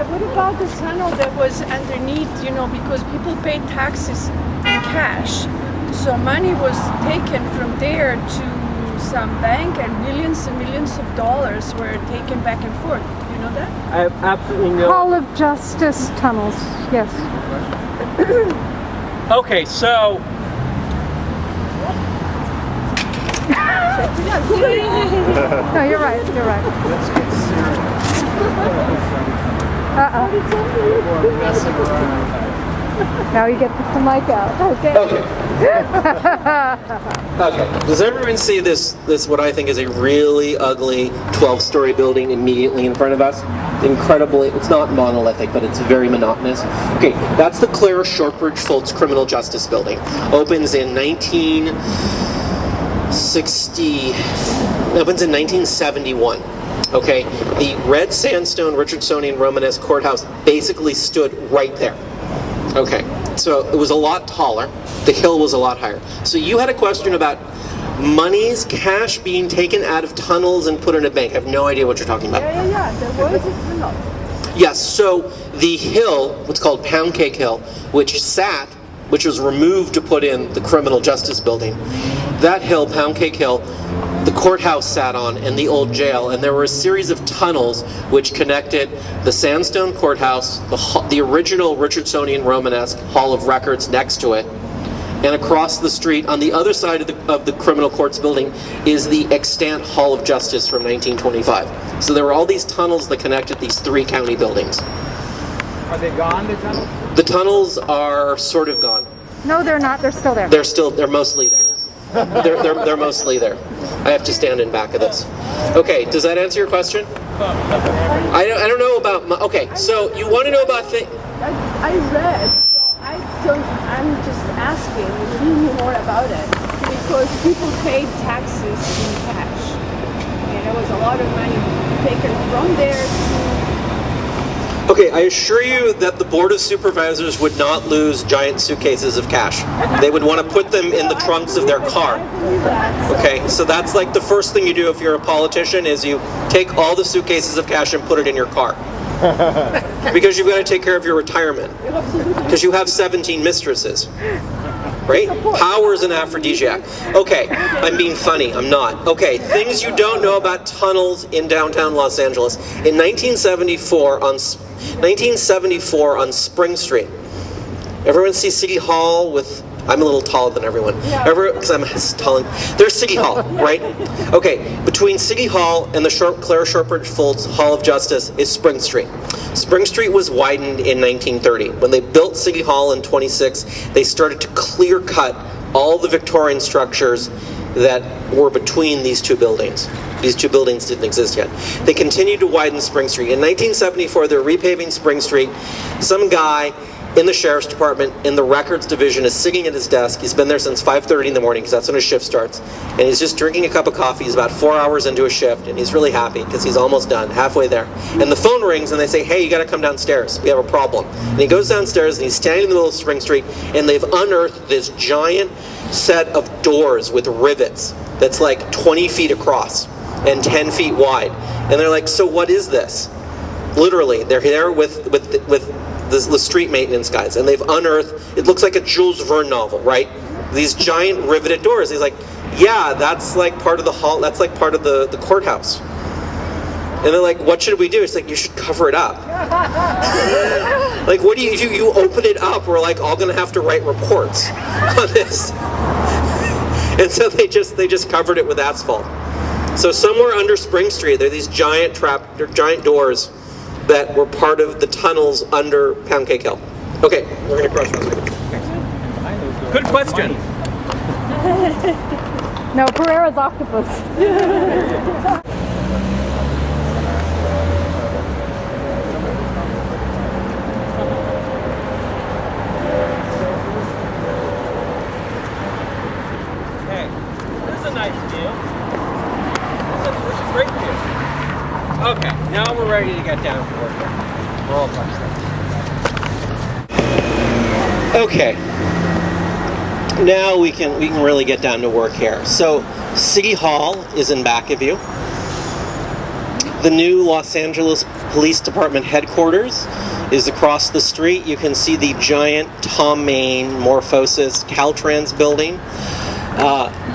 What about the tunnel that was underneath, because people paid taxes in cash. So money was taken from there to some bank and millions of dollars were taken back and forth. You know that? I have absolutely no... Hall of Justice tunnels, yes. Okay, so... No, you're right. Let's get serious. Now you get the mic out. Okay. Okay. Does everyone see this what I think is a really ugly 12-story building immediately in front of us? Incredibly, it's not monolithic, but it's very monotonous. Okay, that's the Clara Shortbridge Foltz Criminal Justice Building. Opens in 1971. Okay, the red sandstone Richardsonian Romanesque courthouse basically stood right there. Okay, so it was a lot taller. The hill was a lot higher. So you had a question about monies, cash being taken out of tunnels and put in a bank. I have no idea what you're talking about. Yeah. There was a tunnel. Yes, so the hill, what's called Pound Cake Hill, which was removed to put in the criminal justice building, that hill, Pound Cake Hill, the courthouse sat on and the old jail, and there were a series of tunnels which connected the sandstone courthouse, the original Richardsonian Romanesque Hall of Records next to it, and across the street on the other side of the criminal courts building is the extant Hall of Justice from 1925. So there were all these tunnels that connected these three county buildings. Are they gone, the tunnels? The tunnels are sort of gone. No, they're not. They're still there. They're mostly there. They're mostly there. I have to stand in back of this. Okay, does that answer your question? I don't know about okay, so you want to know about I read, so I'm just asking more about it because people paid taxes in cash, and there was a lot of money taken from there to... Okay, I assure you that the Board of Supervisors would not lose giant suitcases of cash. They would want to put them in the trunks of their car. Okay, so that's like the first thing you do if you're a politician is you take all the suitcases of cash and put it in your car. Because you've got to take care of your retirement. Because you have 17 mistresses. Right? Power is an aphrodisiac. Okay, I'm being funny. I'm not. Okay, things you don't know about tunnels in downtown Los Angeles. In 1974 on Spring Street, everyone see City Hall with I'm a little taller than everyone. Because I'm tall. There's City Hall, right? Okay, between City Hall and the Clara Shortbridge Folds Hall of Justice is Spring Street. Spring Street was widened in 1930. When they built City Hall in 26, they started to clear cut all the Victorian structures that were between these two buildings. These two buildings didn't exist yet. They continued to widen Spring Street. In 1974, they're repaving Spring Street. Some guy in the sheriff's department in the records division is sitting at his desk. He's been there since 5:30 in the morning because that's when his shift starts. And he's just drinking a cup of coffee. He's about 4 hours into his shift, and he's really happy because he's almost done, halfway there. And the phone rings, and they say, hey, you got to come downstairs. We have a problem. And he goes downstairs, and he's standing in the middle of Spring Street, and they've unearthed this giant set of doors with rivets that's like 20 feet across and 10 feet wide. And they're like, so what is this? Literally, they're here with the street maintenance guys, and they've unearthed, it looks like a Jules Verne novel, right? These giant riveted doors. He's like, yeah, that's like part of the hall, that's like part of the courthouse. And they're like, what should we do? It's like, you should cover it up. Like, what do you open it up, we're like all gonna have to write reports on this. And so they just covered it with asphalt. So somewhere under Spring Street, there are these giant doors that were part of the tunnels under Pound Cake Hill. Okay, we're going to cross this. Good question. No, Pereira's octopus. Hey, this is a nice view. This is a great view. Okay, now we're ready to get down to work. We're all touched up. Okay. Now we can really get down to work here. So City Hall is in back of you. The new Los Angeles Police Department headquarters is across the street. You can see the giant Tom Main Morphosis Caltrans building.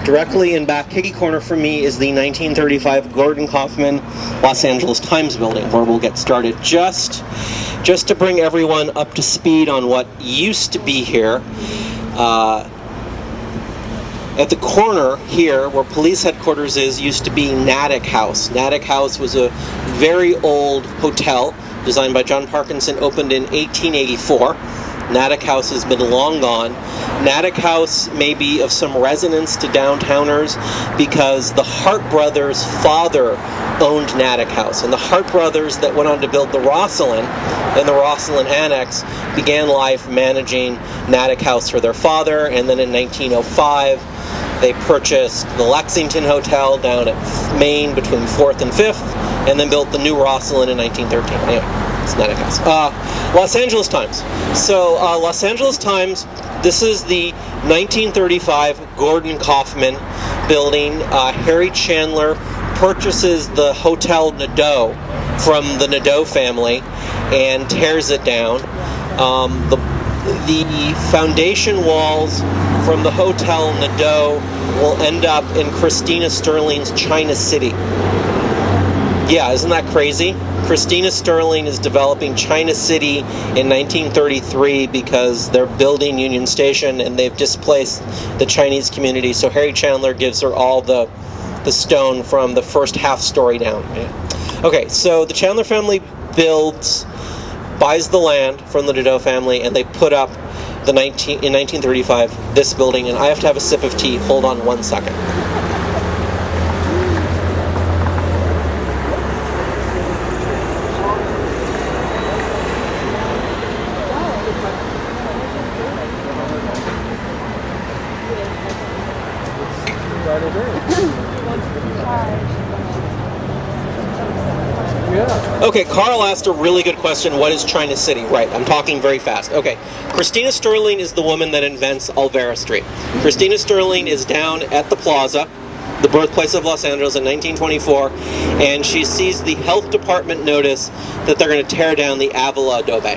Directly in back kitty corner from me is the 1935 Gordon Kaufman Los Angeles Times building, where we'll get started. Just to bring everyone up to speed on what used to be here, at the corner here, where police headquarters is, used to be Natick House. Natick House was a very old hotel designed by John Parkinson, opened in 1884. Natick House has been long gone. Natick House may be of some resonance to downtowners because the Hart brothers' father owned Natick House. And the Hart brothers that went on to build the Rosslyn and the Rosslyn Annex began life managing Natick House for their father. And then in 1905, they purchased the Lexington Hotel down at Main between 4th and 5th, and then built the new Rosslyn in 1913. Anyway. It's Natick House. Los Angeles Times. So Los Angeles Times, this is the 1935 Gordon Kaufman building. Harry Chandler purchases the Hotel Nadeau from the Nadeau family and tears it down. The foundation walls from the Hotel Nadeau will end up in Christina Sterling's China City. Yeah, isn't that crazy? Christina Sterling is developing China City in 1933 because they're building Union Station and they've displaced the Chinese community. So Harry Chandler gives her all the stone from the first half story down. Okay, so the Chandler family buys the land from the Nadeau family, and they put up in 1935 this building. And I have to have a sip of tea. Hold on 1 second. Okay, Carl asked a really good question. What is China City? Right, I'm talking very fast. Okay, Christina Sterling is the woman that invents Olvera Street. Christina Sterling is down at the Plaza, the birthplace of Los Angeles, in 1924, and she sees the health department notice that they're going to tear down the Avila Adobe.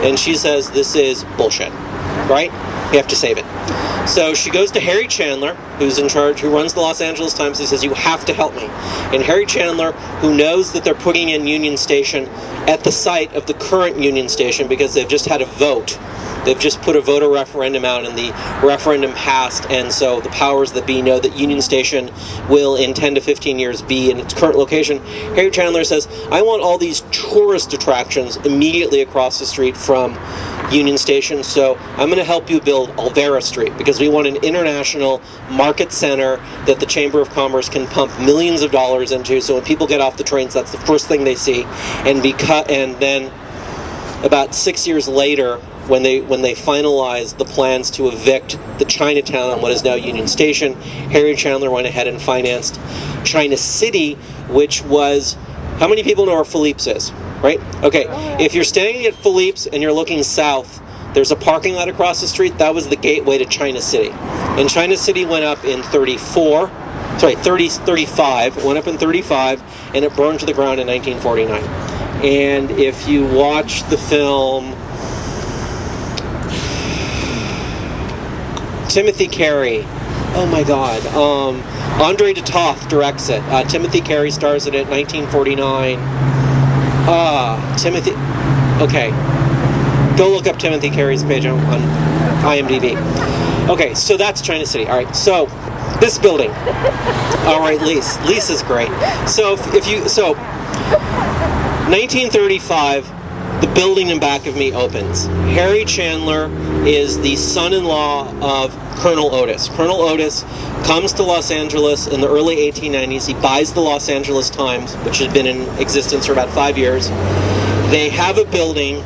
And she says, this is bullshit, right? We have to save it. So she goes to Harry Chandler, who's in charge, who runs the Los Angeles Times. He says, you have to help me. And Harry Chandler, who knows that they're putting in Union Station at the site of the current Union Station because they've just had a vote They've just put a voter referendum out, and the referendum passed, and so the powers that be know that Union Station will, in 10 to 15 years, be in its current location. Harry Chandler says, I want all these tourist attractions immediately across the street from Union Station, so I'm going to help you build Olvera Street, because we want an international market center that the Chamber of Commerce can pump millions of dollars into, so when people get off the trains, that's the first thing they see. And then about 6 years later, when they finalized the plans to evict the Chinatown on what is now Union Station, Harry Chandler went ahead and financed China City, which was, how many people know where Philippe's is? Right? Okay, if you're standing at Philippe's and you're looking south, there's a parking lot across the street. That was the gateway to China City. And China City went up in 35, it went up in 35, and it burned to the ground in 1949. And if you watch the film Timothy Carey, oh my God, Andre de Toth directs it. Timothy Carey stars in it, 1949. Timothy, okay, go look up Timothy Carey's page on IMDb. Okay, so that's China City. All right, so this building. All right, lease is great. So if you 1935, the building in back of me opens. Harry Chandler is the son-in-law of Colonel Otis. Colonel Otis comes to Los Angeles in the early 1890s. He buys the Los Angeles Times, which has been in existence for about 5 years. They have a building.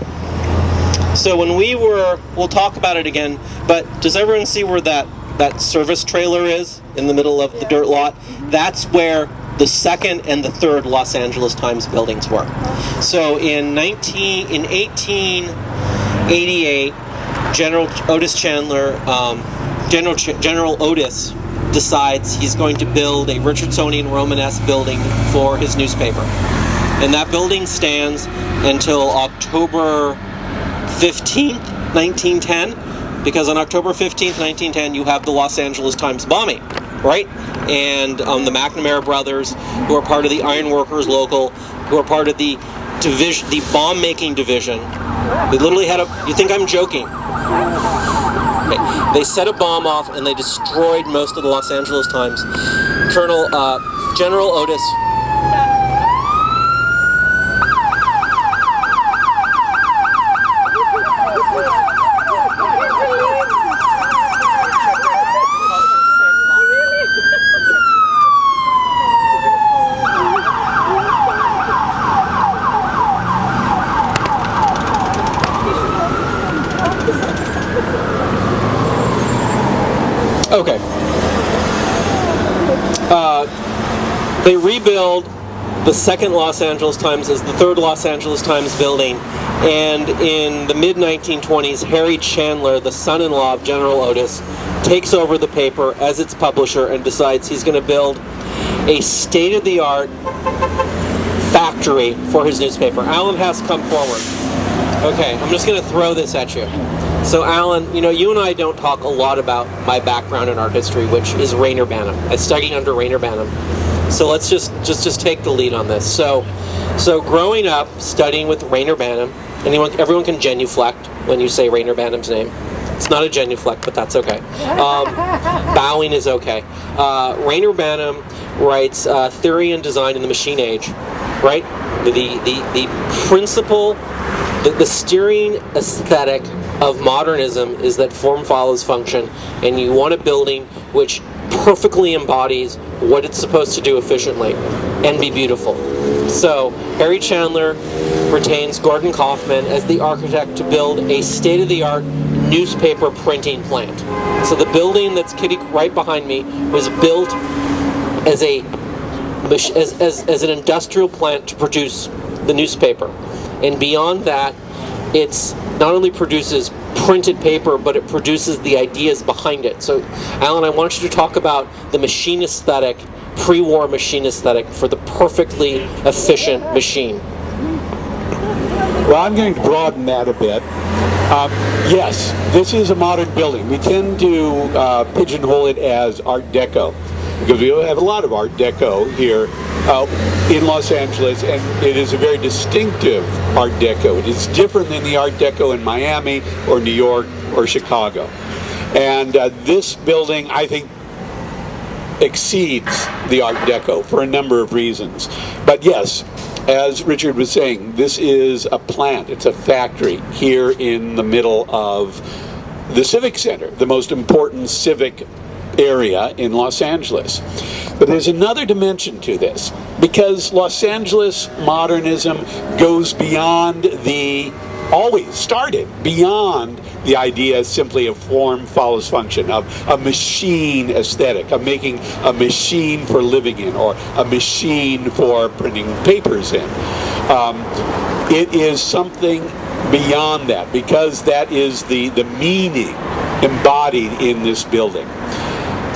So when we'll talk about it again, but does everyone see where that service trailer is in the middle of the dirt lot? That's where the second and the third Los Angeles Times buildings were. So in 1888, General Otis decides he's going to build a Richardsonian Romanesque building for his newspaper. And that building stands until October 15th, 1910, because on October 15th, 1910, you have the Los Angeles Times bombing, right? And the McNamara brothers, who are part of the Iron Workers Local, who are part of the division, the bomb-making division, they literally had you think I'm joking? Okay. They set a bomb off and they destroyed most of the Los Angeles Times. General Otis. Okay. They rebuild the second Los Angeles Times as the third Los Angeles Times building, and in the mid-1920s, Harry Chandler, the son-in-law of General Otis, takes over the paper as its publisher and decides he's going to build a state-of-the-art factory for his newspaper. Alan Hess, come forward. Okay, I'm just going to throw this at you. So Alan, you and I don't talk a lot about my background in art history, which is Rainer Banham. I studied under Rainer Banham. So let's just take the lead on this. So growing up, studying with Rainer Banham, everyone can genuflect when you say Rainer Banham's name. It's not a genuflect, but that's okay. Bowing is okay. Rainer Banham writes Theory and Design in the Machine Age, right? The principle, the steering aesthetic of modernism is that form follows function, and you want a building which perfectly embodies what it's supposed to do efficiently and be beautiful. So Harry Chandler retains Gordon Kaufman as the architect to build a state-of-the-art newspaper printing plant. So the building that's right behind me was built as an industrial plant to produce the newspaper. And beyond that, it's not only produces printed paper, but it produces the ideas behind it. So, Alan, I want you to talk about the machine aesthetic, pre-war machine aesthetic for the perfectly efficient machine. Well, I'm going to broaden that a bit. Yes, this is a modern building. We tend to pigeonhole it as Art Deco. because we have a lot of Art Deco here in Los Angeles, and it is a very distinctive Art Deco. It is different than the Art Deco in Miami or New York or Chicago. And this building, I think, exceeds the Art Deco for a number of reasons. But yes, as Richard was saying, this is a plant, it's a factory here in the middle of the Civic Center, the most important civic area in Los Angeles. But there's another dimension to this, because Los Angeles modernism goes beyond always started beyond the idea simply of form follows function, of a machine aesthetic, of making a machine for living in, or a machine for printing papers in. It is something beyond that, because that is the meaning embodied in this building.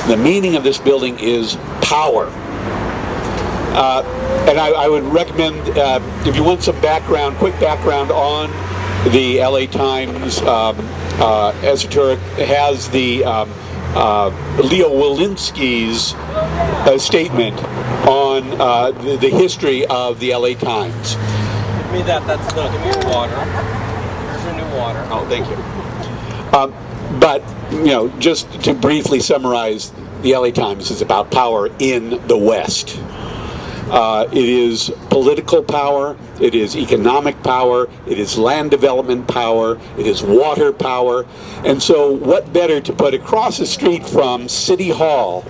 The meaning of this building is power. And I would recommend, if you want some background, quick background on the LA Times, Esotouric has the Leo Walensky's statement on the history of the LA Times. Give me that. Give me your water. Here's your new water. Oh, thank you. But, just to briefly summarize, the LA Times is about power in the West. It is political power, it is economic power, it is land development power, it is water power. And so what better to put across the street from City Hall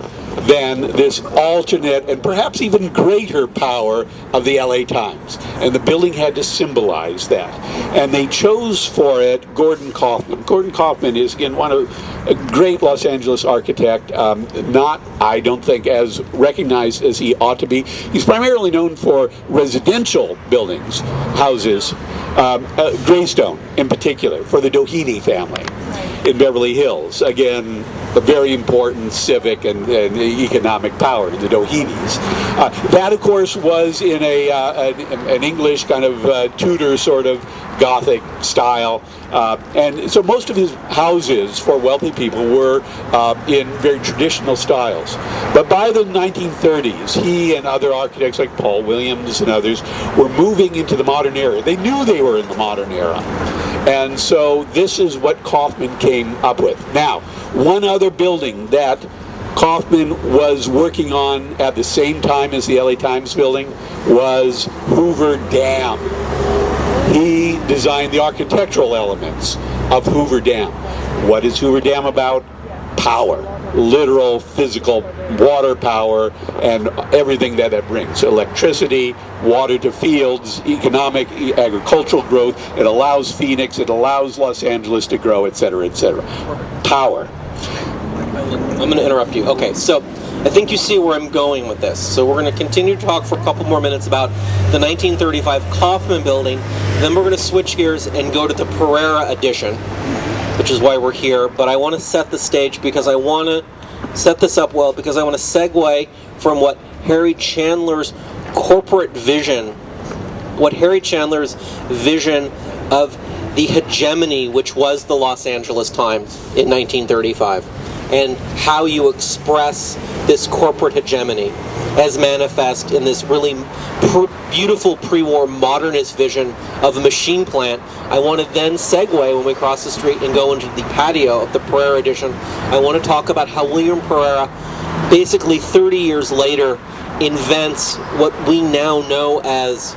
than this alternate and perhaps even greater power of the LA Times. And the building had to symbolize that. And they chose for it Gordon Kaufman. Gordon Kaufman is, again, a great Los Angeles architect, not, I don't think, as recognized as he ought to be. He's primarily known for residential buildings, houses, Greystone in particular, for the Doheny family in Beverly Hills. Again, a very important civic and economic power, the Dohenys. That, of course, was in an English kind of Tudor sort of Gothic style. And so most of his houses for wealthy people were in very traditional styles. But by the 1930s, he and other architects like Paul Williams and others were moving into the modern era. They knew they were in the modern era. And so this is what Kaufman came up with. Now, one other building that Kaufman was working on at the same time as the LA Times building was Hoover Dam. He designed the architectural elements of Hoover Dam. What is Hoover Dam about? Power. Literal, physical, water power, and everything that brings. Electricity, water to fields, economic, agricultural growth. It allows Phoenix, it allows Los Angeles to grow, etc., etc. Power. I'm going to interrupt you. Okay, so I think you see where I'm going with this. So we're going to continue to talk for a couple more minutes about the 1935 Kaufman building. Then we're going to switch gears and go to the Pereira edition, which is why we're here. But I want to set the stage because I want to set this up well, because I want to segue from what Harry Chandler's corporate vision, what Harry Chandler's vision of the hegemony, which was the Los Angeles Times in 1935, and how you express this corporate hegemony as manifest in this really beautiful pre-war modernist vision of a machine plant. I want to then segue when we cross the street and go into the patio of the Pereira edition. I want to talk about how William Pereira, basically 30 years later, invents what we now know as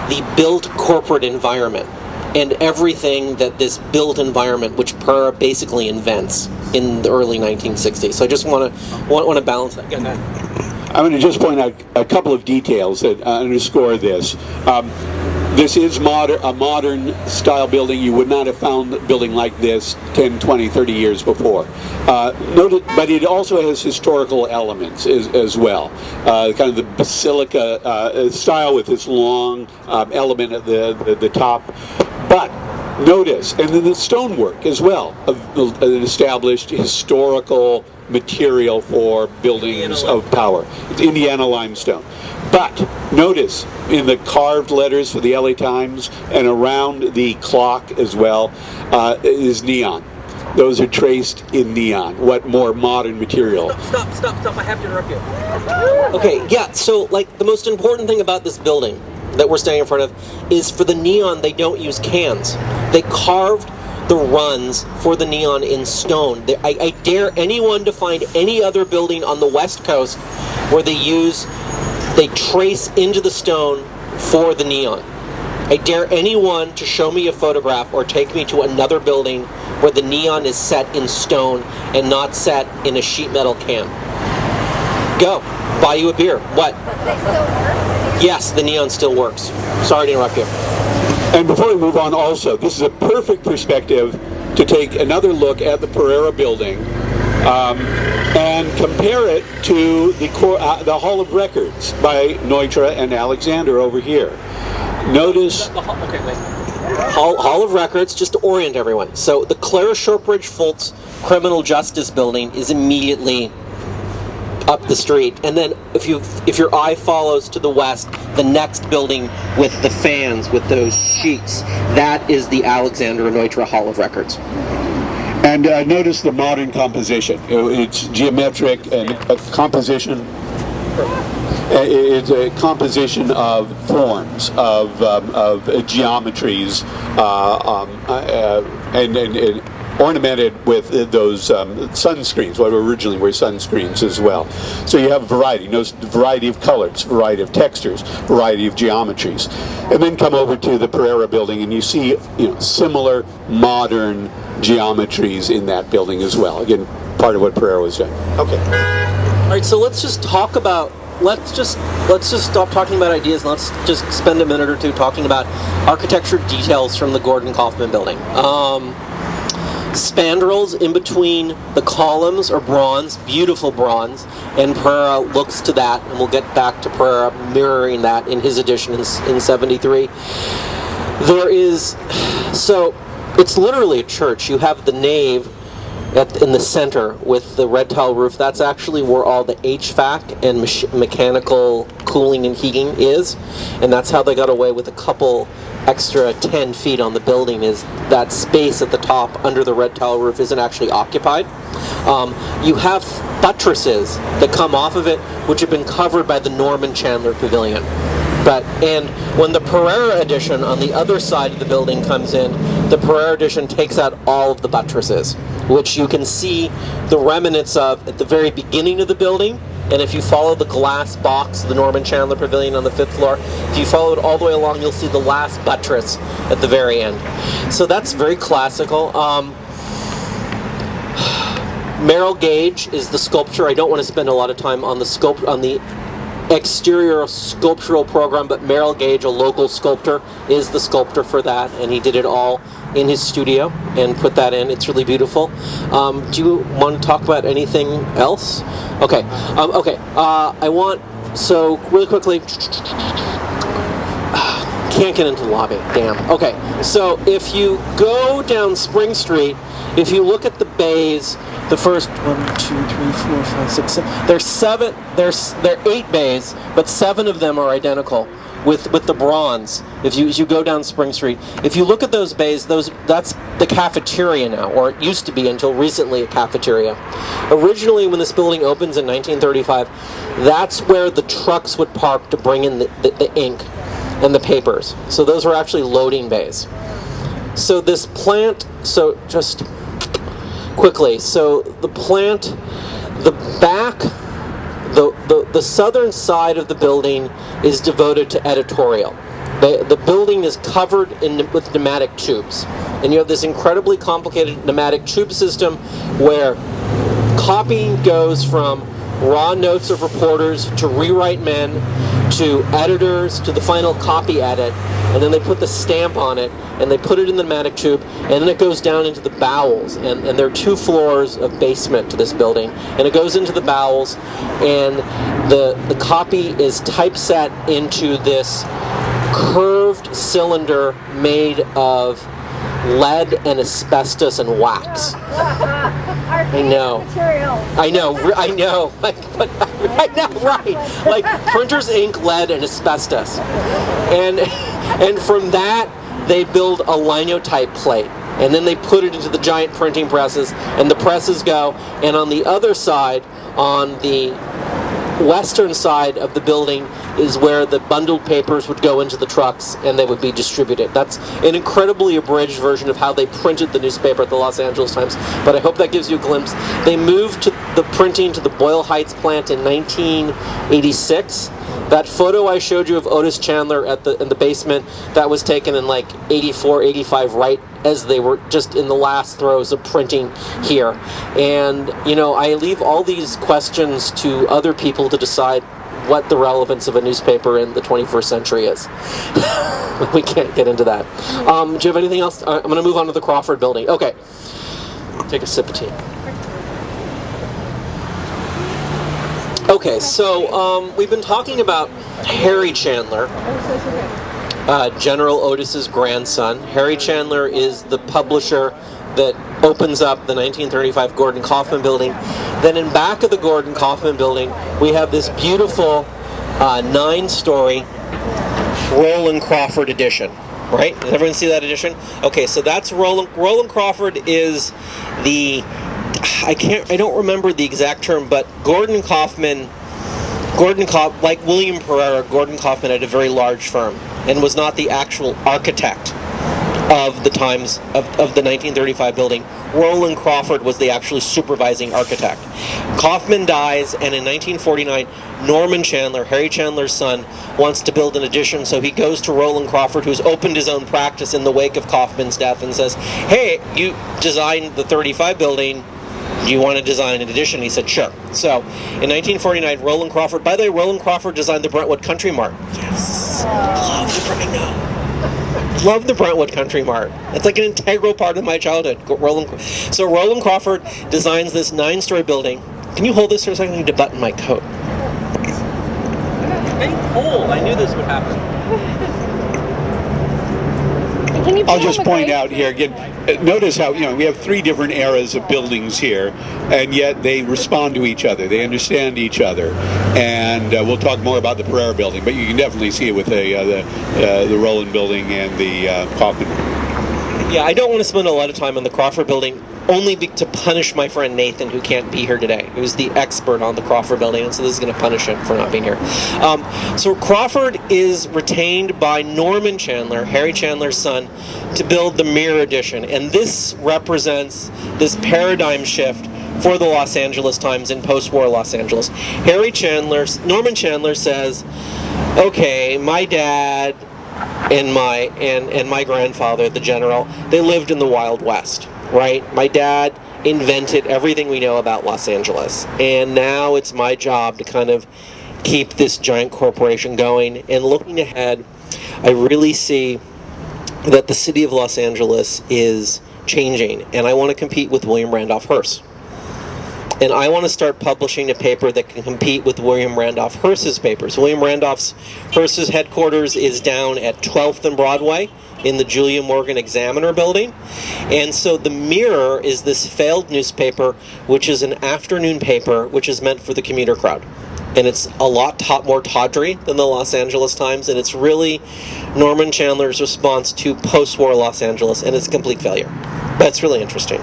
the built corporate environment, and everything that this built environment, which Pereira basically invents in the early 1960s. So I just want to balance that. I'm going to just point out a couple of details that underscore this. This is a modern style building. You would not have found a building like this 10, 20, 30 years before. But it also has historical elements as well. Kind of the basilica style with this long element at the top. But notice, and then the stonework as well, an established historical material for buildings of power. It's Indiana limestone. But notice in the carved letters for the LA Times and around the clock as well is neon. those are traced in neon. What more modern material? Stop, I have to interrupt you. Okay, yeah, so like the most important thing about this building that we're standing in front of is for the neon, they don't use cans. They carved the runs for the neon in stone. I dare anyone to find any other building on the West Coast where they trace into the stone for the neon. I dare anyone to show me a photograph or take me to another building where the neon is set in stone and not set in a sheet metal can. Go. Buy you a beer. What? But they still work? Yes, the neon still works. Sorry to interrupt you. And before we move on also, this is a perfect perspective to take another look at the Pereira building and compare it to the Hall of Records by Neutra and Alexander over here. Notice... Okay, wait. Hall of Records, just to orient everyone. So the Clara Shortbridge Fultz Criminal Justice Building is immediately up the street, and then if your eye follows to the west, the next building with the fans with those sheets, that is the Alexander Neutra Hall of Records. And notice the modern composition. It's geometric and a composition. It's a composition of forms, of geometries, and ornamented with those sunscreens, what originally were sunscreens as well. So you have a variety, variety of colors, variety of textures, variety of geometries. And then come over to the Pereira building and you see similar modern geometries in that building as well. Again, part of what Pereira was doing. Okay. All right, so let's just talk about, let's just stop talking about ideas and let's just spend a minute or two talking about architecture details from the Gordon Kaufman building. Spandrels in between the columns are bronze, beautiful bronze, and Pereira looks to that, and we'll get back to Pereira mirroring that in his edition in 73. There is, so it's literally a church. You have the nave in the center with the red tile roof. That's actually where all the HVAC and mechanical cooling and heating is, and that's how they got away with a couple extra 10 feet on the building, is that space at the top under the red tile roof isn't actually occupied. You have buttresses that come off of it which have been covered by the Norman Chandler Pavilion. And when the Pereira edition on the other side of the building comes in, the Pereira edition takes out all of the buttresses, which you can see the remnants of at the very beginning of the building. And if you follow the glass box, the Norman Chandler Pavilion on the 5th floor, if you follow it all the way along, you'll see the last buttress at the very end. So that's very classical. Merrill Gage is the sculptor. I don't want to spend a lot of time on the exterior sculptural program, but Merrill Gage, a local sculptor, is the sculptor for that, and he did it all in his studio and put that in. It's really beautiful. Do you want to talk about anything else? Okay. I want, so really quickly, can't get into the lobby, damn. Okay, so if you go down Spring Street, if you look at the bays, the first 1, 2, 3, 4, 5, 6, 7. There are 8 bays, but 7 of them are identical with the bronze. As you go down Spring Street, if you look at those bays, that's the cafeteria now, or it used to be until recently a cafeteria. Originally, when this building opens in 1935, that's where the trucks would park to bring in the ink and the papers. So those were actually loading bays. So this plant, so just quickly, so the plant, the back, the southern side of the building is devoted to editorial. The building is covered with pneumatic tubes, and you have this incredibly complicated pneumatic tube system where copying goes from raw notes of reporters to rewrite men to editors to the final copy edit, and then they put the stamp on it and they put it in the pneumatic tube, and then it goes down into the bowels, and there are 2 floors of basement to this building, and it goes into the bowels, and the copy is typeset into this curved cylinder made of lead and asbestos and wax. I know. Right. Like printer's ink, lead, and asbestos. And from that, they build a linotype plate and then they put it into the giant printing presses, and the presses go, and on the other side, on the western side of the building, is where the bundled papers would go into the trucks and they would be distributed. That's an incredibly abridged version of how they printed the newspaper at the Los Angeles Times, but I hope that gives you a glimpse. They moved to the printing to the Boyle Heights plant in 1986. That photo I showed you of Otis Chandler in the basement, that was taken in like 84, 85, right as they were just in the last throes of printing here. And, you know, I leave all these questions to other people to decide what the relevance of a newspaper in the 21st century is. We can't get into that. Do you have anything else? I'm going to move on to the Crawford building. Okay. Take a sip of tea. Okay, so we've been talking about Harry Chandler, General Otis's grandson. Harry Chandler is the publisher that opens up the 1935 Gordon Kaufman building. Then in back of the Gordon Kaufman building, we have this beautiful 9-story Roland Crawford edition. Right? Does everyone see that edition? Okay, so that's Roland Crawford is the, I don't remember the exact term, but Gordon Kaufman, like William Pereira, Gordon Kaufman had a very large firm and was not the actual architect of the times of the 1935 building. Roland Crawford was the actually supervising architect. Kaufman dies, and in 1949, Norman Chandler, Harry Chandler's son, wants to build an addition, so he goes to Roland Crawford, who's opened his own practice in the wake of Kaufman's death, and says, "Hey, you designed the 35 building, do you want to design an addition?" He said, "Sure." So, in 1949, Roland Crawford, by the way, Roland Crawford designed the Brentwood Country Mart. Yes. Love the Brentwood Country Mart. It's like an integral part of my childhood. So Roland Crawford designs this 9-story building. Can you hold this for a second? I need to button my coat. It's getting cold. I knew this would happen. I'll just point out here again, notice how, we have 3 different eras of buildings here, and yet they respond to each other. They understand each other. And we'll talk more about the Pereira building, but you can definitely see it with the Roland building and the Kaufman. Yeah, I don't want to spend a lot of time on the Crawford building, only to punish my friend Nathan, who can't be here today, who's the expert on the Crawford building, and so this is going to punish him for not being here. So Crawford is retained by Norman Chandler, Harry Chandler's son, to build the Mirror Edition, and this represents this paradigm shift for the Los Angeles Times in post-war Los Angeles. Norman Chandler says, "Okay, my dad and my grandfather, the general, they lived in the Wild West, right? My dad invented everything we know about Los Angeles, and now it's my job to kind of keep this giant corporation going. And looking ahead, I really see that the city of Los Angeles is changing, and I want to compete with William Randolph Hearst. And I want to start publishing a paper that can compete with William Randolph Hearst's papers. William Randolph Hearst's headquarters is down at 12th and Broadway in the Julia Morgan Examiner building. And so the Mirror is this failed newspaper, which is an afternoon paper, which is meant for the commuter crowd. And it's a lot more tawdry than the Los Angeles Times, and it's really Norman Chandler's response to post-war Los Angeles, and it's a complete failure. That's really interesting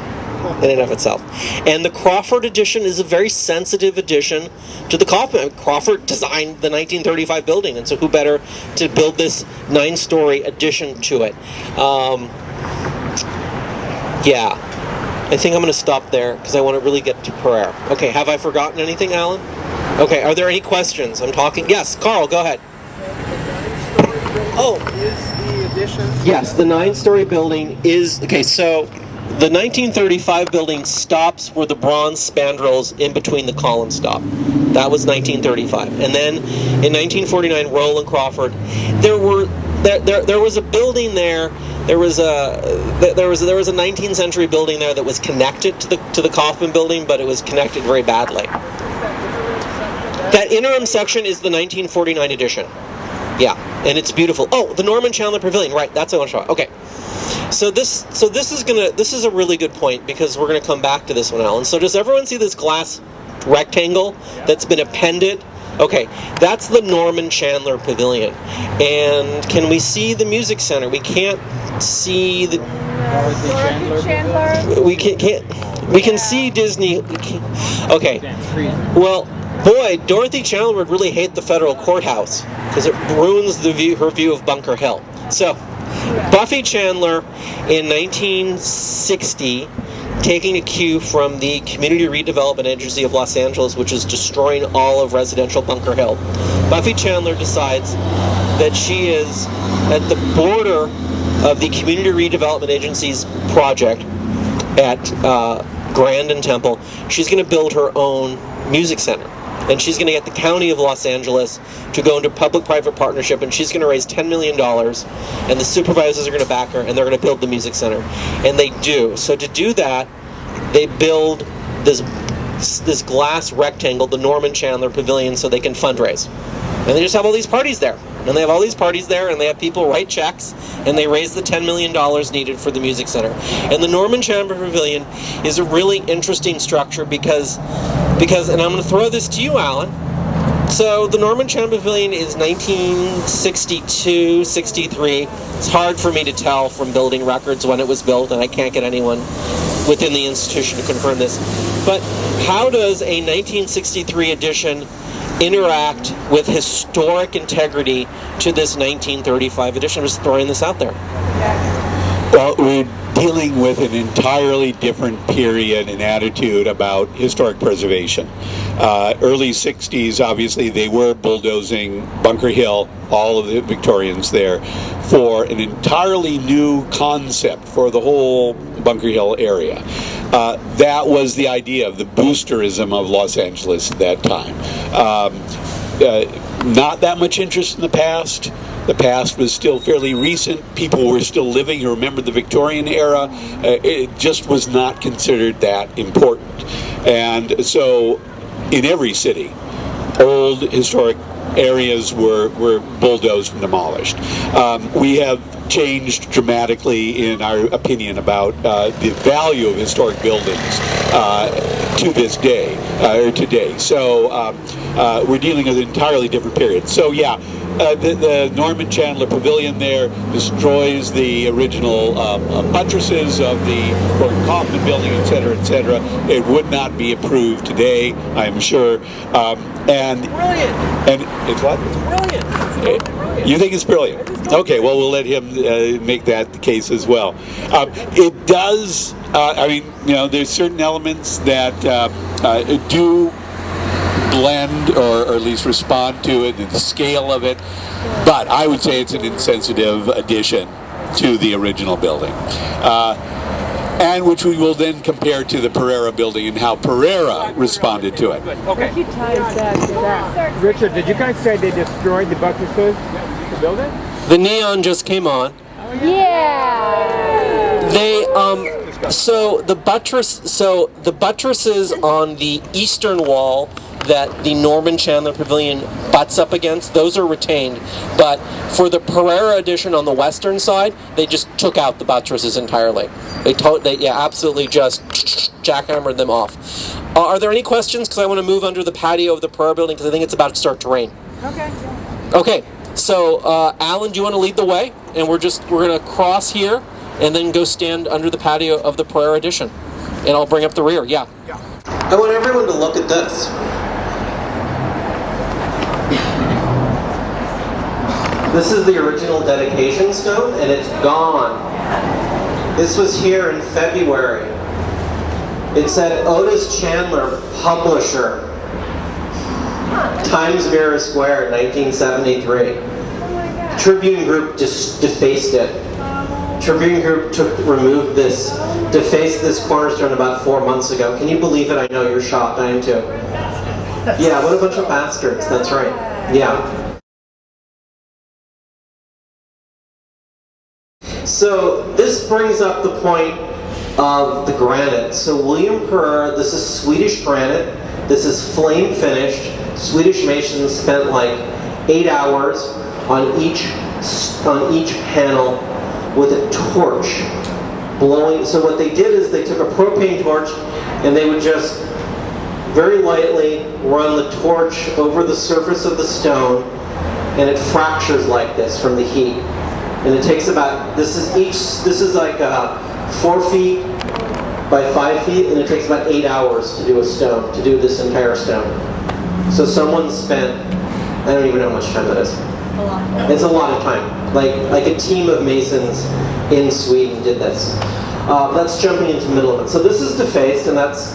in and of itself. And the Crawford edition is a very sensitive addition to the Kaufman. Crawford designed the 1935 building, and so who better to build this 9-story addition to it? Yeah, I think I'm going to stop there because I want to really get to Pereira. Okay, have I forgotten anything, Alan? Okay, are there any questions? I'm talking. Yes, Carl, go ahead. Oh, Is the addition? yes, the 9-story building is okay. So the 1935 building stops where the bronze spandrels in between the columns stop. That was 1935, and then in 1949, Roland Crawford. There was a building there. There was a 19th century building there that was connected to the Kaufman building, but it was connected very badly. That interim section is the 1949 edition. Yeah, and it's beautiful. Oh, the Norman Chandler Pavilion, right? That's what I want to show. Okay, so this is a really good point because we're gonna come back to this one, Alan. So does everyone see this glass rectangle that's been appended? Okay, that's the Norman Chandler Pavilion. And can we see the Music Center? We can't see the... Dorothy Chandler. We can see Disney. Okay. Well, boy, Dorothy Chandler would really hate the federal courthouse because it ruins her view of Bunker Hill. So, Buffy Chandler in 1960, taking a cue from the Community Redevelopment Agency of Los Angeles, which is destroying all of residential Bunker Hill. Buffy Chandler decides that she is at the border of the Community Redevelopment Agency's project at Grand and Temple. She's going to build her own music center. And she's going to get the county of Los Angeles to go into public-private partnership, and she's going to raise $10 million, and the supervisors are going to back her, and they're going to build the music center. And they do. So to do that, they build this glass rectangle, the Norman Chandler Pavilion, so they can fundraise. And they just have all these parties there. And they have all these parties there, and they have people write checks, and they raise the $10 million needed for the music center. And the Norman Chandler Pavilion is a really interesting structure because, and I'm going to throw this to you, Alan. So the Norman Chandler Pavilion is 1962, 63. It's hard for me to tell from building records when it was built, and I can't get anyone within the institution to confirm this. But how does a 1963 edition interact with historic integrity to this 1935 edition? I'm just throwing this out there. Well, we're dealing with an entirely different period and attitude about historic preservation. Early 60s, obviously, they were bulldozing Bunker Hill, all of the Victorians there, for an entirely new concept for the whole Bunker Hill area. That was the idea of the boosterism of Los Angeles at that time. Not that much interest in the past. The past was still fairly recent. People were still living who remembered the Victorian era. It just was not considered that important. And so in every city, old historic areas were bulldozed and demolished. We have changed dramatically in our opinion about the value of historic buildings to this day, or today. So we're dealing with an entirely different period. So yeah, the Norman Chandler Pavilion there destroys the original buttresses of the Kaufman building, et cetera, et cetera. It would not be approved today, I'm sure. And Brilliant. And it's what? It's brilliant. It's brilliant. You think it's brilliant? Okay, well, we'll let him make that the case as well. It does, I mean, you know, there's certain elements that do blend or at least respond to it, the scale of it, but I would say it's an insensitive addition to the original building. And which we will then compare to the Pereira building and how Pereira responded to it. Okay. He ties that to that. Richard, did you guys say they destroyed the buttresses to build it? The neon just came on. Yeah. They so the buttresses on the eastern wall that the Norman Chandler Pavilion butts up against, those are retained. But for the Pereira edition on the western side, they just took out the buttresses entirely. They absolutely just jackhammered them off. Are there any questions? Because I want to move under the patio of the Pereira building because I think it's about to start to rain. Okay. Okay. So Alan, do you want to lead the way? And we're going to cross here and then go stand under the patio of the Pereira edition. And I'll bring up the rear. Yeah. I want everyone to look at this. This is the original dedication stone, and it's gone. This was here in February. It said Otis Chandler, publisher, Times Mirror Square, 1973. Tribune Group just defaced it. Tribune Group removed this, defaced this cornerstone about 4 months ago. Can you believe it? I know you're shocked. I am too. Yeah, what a bunch of bastards. That's right. Yeah. So this brings up the point of the granite. So William Pereira, this is Swedish granite. This is flame finished. Swedish masons spent like 8 hours on each panel with a torch blowing. So what they did is they took a propane torch and they would just very lightly run the torch over the surface of the stone, and it fractures like this from the heat. And it takes about, this is like 4 feet by 5 feet, and it takes about 8 hours to do a stone, to do this entire stone. So someone spent, I don't even know how much time that is. It's a lot of time. Like a team of masons in Sweden did this. That's jumping into the middle of it. So this is defaced, and that's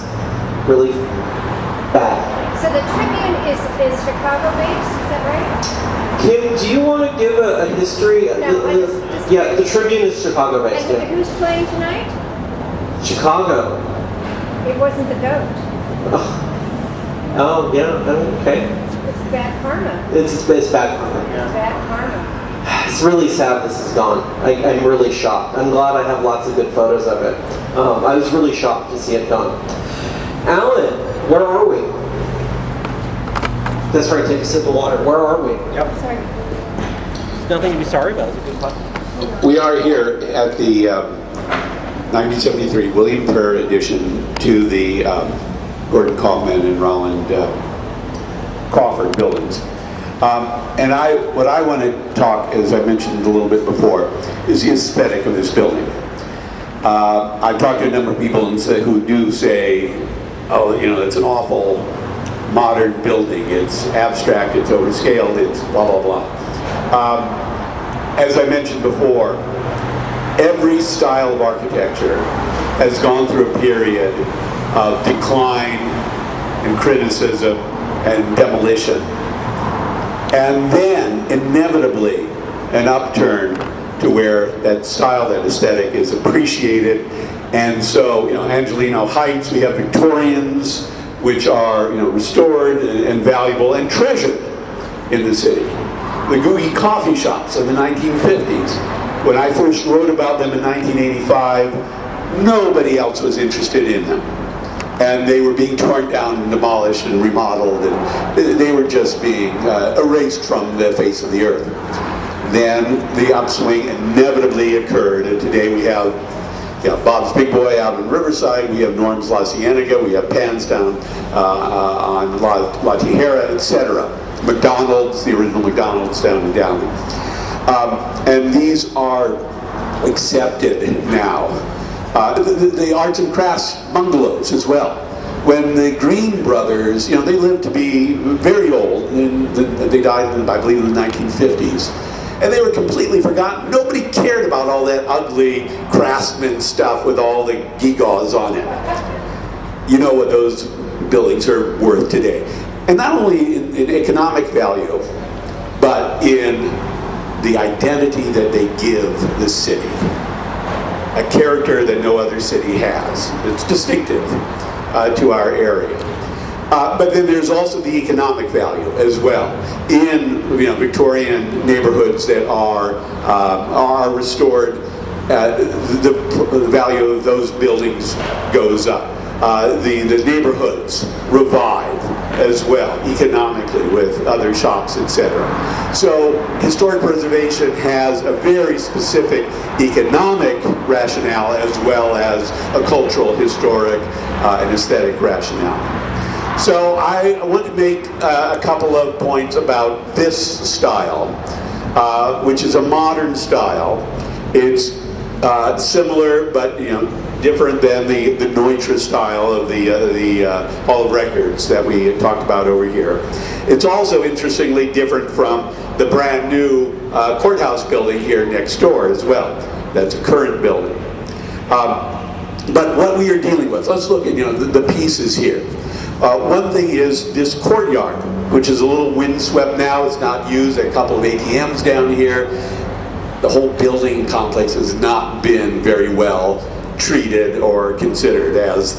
really bad. So the Tribune is Chicago-based, is that right? Kim, do you want to give a history? No, I just yeah, the Tribune is Chicago-based. And Yeah. who's playing tonight? Chicago. It wasn't the goat. Oh, yeah, okay. It's bad karma. It's bad karma. It's bad karma. It's really sad this is gone. I'm really shocked. I'm glad I have lots of good photos of it. I was really shocked to see it gone. Alan, where are we? That's right, take a sip of water. Where are we? Yep. Sorry. There's nothing to be sorry about. It's a good question. We are here at the 1973 William Pereira addition to the Gordon Kaufman and Roland Crawford buildings. And what I want to talk, as I mentioned a little bit before, is the aesthetic of this building. I've talked to a number of people who do say, oh, you know, it's an awful modern building. It's abstract, it's overscaled, it's blah, blah, blah. As I mentioned before, every style of architecture has gone through a period of decline and criticism and demolition. And then, inevitably, an upturn to where that style, that aesthetic is appreciated. And so, you know, Angelino Heights, we have Victorians, which are, you know, restored and valuable and treasured in the city. The Googie coffee shops in the 1950s. When I first wrote about them in 1985, nobody else was interested in them. And they were being torn down and demolished and remodeled, and they were just being erased from the face of the earth. Then the upswing inevitably occurred, and today we have Bob's Big Boy out in Riverside, we have Norm's La Cienega, we have Pan's down on La Tijera, etc. McDonald's, the original McDonald's down in Downey. And these are accepted now. The arts and crafts bungalows as well. When the Green brothers, you know, they lived to be very old, and they died, I believe, in the 1950s. And they were completely forgotten. Nobody cared about all that ugly craftsman stuff with all the gewgaws on it. You know what those buildings are worth today. And not only in economic value, but in the identity that they give the city. A character that no other city has. It's distinctive to our area. But then there's also the economic value as well. In, you know, Victorian neighborhoods that are restored, the value of those buildings goes up. The neighborhoods revive as well, economically, with other shops, etc. So historic preservation has a very specific economic rationale as well as a cultural, historic, and aesthetic rationale. So I want to make a couple of points about this style, which is a modern style. It's similar, but, you know, different than the Neutra style of the Hall of Records that we talked about over here. It's also interestingly different from the brand new courthouse building here next door as well. That's a current building. But what we are dealing with, let's look at, you know, the pieces here. One thing is this courtyard, which is a little windswept now. It's not used. There are a couple of ATMs down here. The whole building complex has not been very well treated or considered, as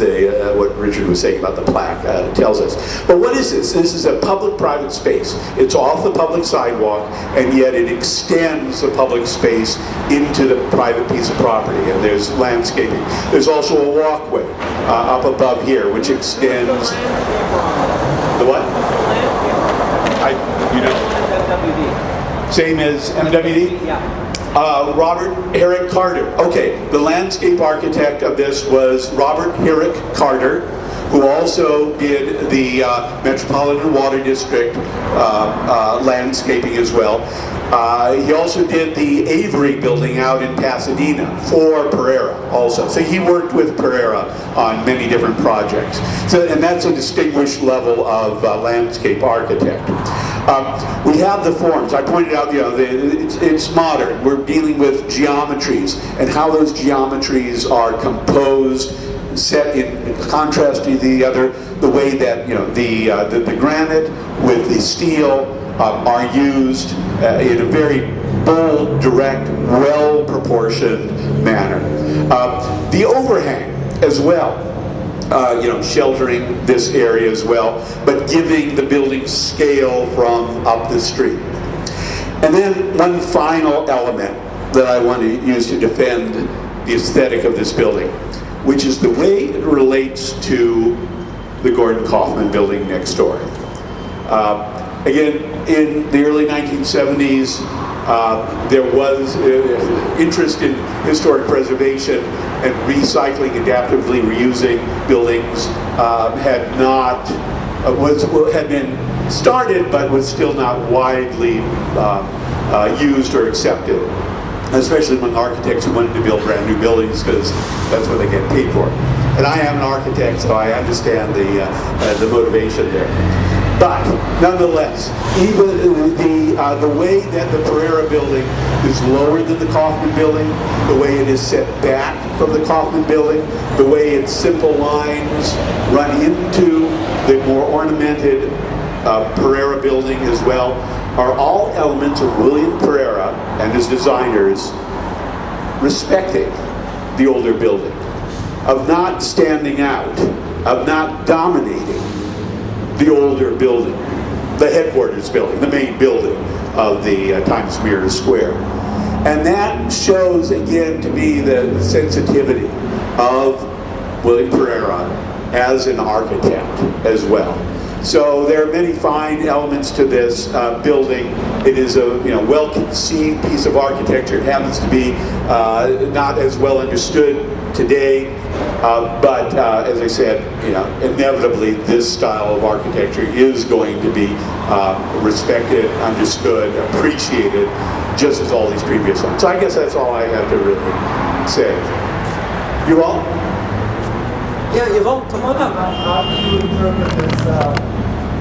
what Richard was saying about the plaque tells us. But what is this? This is a public-private space. It's off the public sidewalk, and yet it extends the public space into the private piece of property, and there's landscaping. There's also a walkway up above here, which extends... The what? You know? Same as MWD? Yeah. Robert Herrick Carter. Okay, the landscape architect of this was Robert Herrick Carter. who also did the Metropolitan Water District landscaping as well. He also did the Avery building out in Pasadena for Pereira also. So he worked with Pereira on many different projects. So, and that's a distinguished level of landscape architect. We have the forms. I pointed out, you know, it's modern. We're dealing with geometries and how those geometries are composed, set in contrast to the way that, you know, the granite with the steel are used in a very bold, direct, well-proportioned manner. The overhang as well, you know, sheltering this area as well, but giving the building scale from up the street. And then one final element that I want to use to defend the aesthetic of this building, which is the way it relates to the Gordon Kaufman building next door. Again, in the early 1970s, there was interest in historic preservation and recycling, adaptively reusing buildings. Had been started, but was still not widely used or accepted, especially among architects who wanted to build brand new buildings because that's what they get paid for. And I am an architect, so I understand the motivation there. But nonetheless, even the way that the Pereira building is lower than the Kaufman building, the way it is set back from the Kaufman building, the way its simple lines run into the more ornamented Pereira building as well, are all elements of William Pereira and his designers respecting the older building, of not standing out, of not dominating the older building, the headquarters building, the main building of the Times Mirror Square. And that shows, again, to me, the sensitivity of William Pereira as an architect as well. So there are many fine elements to this building. It is a well-conceived piece of architecture. It happens to be not as well understood today, but as I said, inevitably this style of architecture is going to be respected, understood, appreciated, just as all these previous ones. So I guess that's all I have to really say. You all? Yeah, Yvonne, come on up. How do you interpret this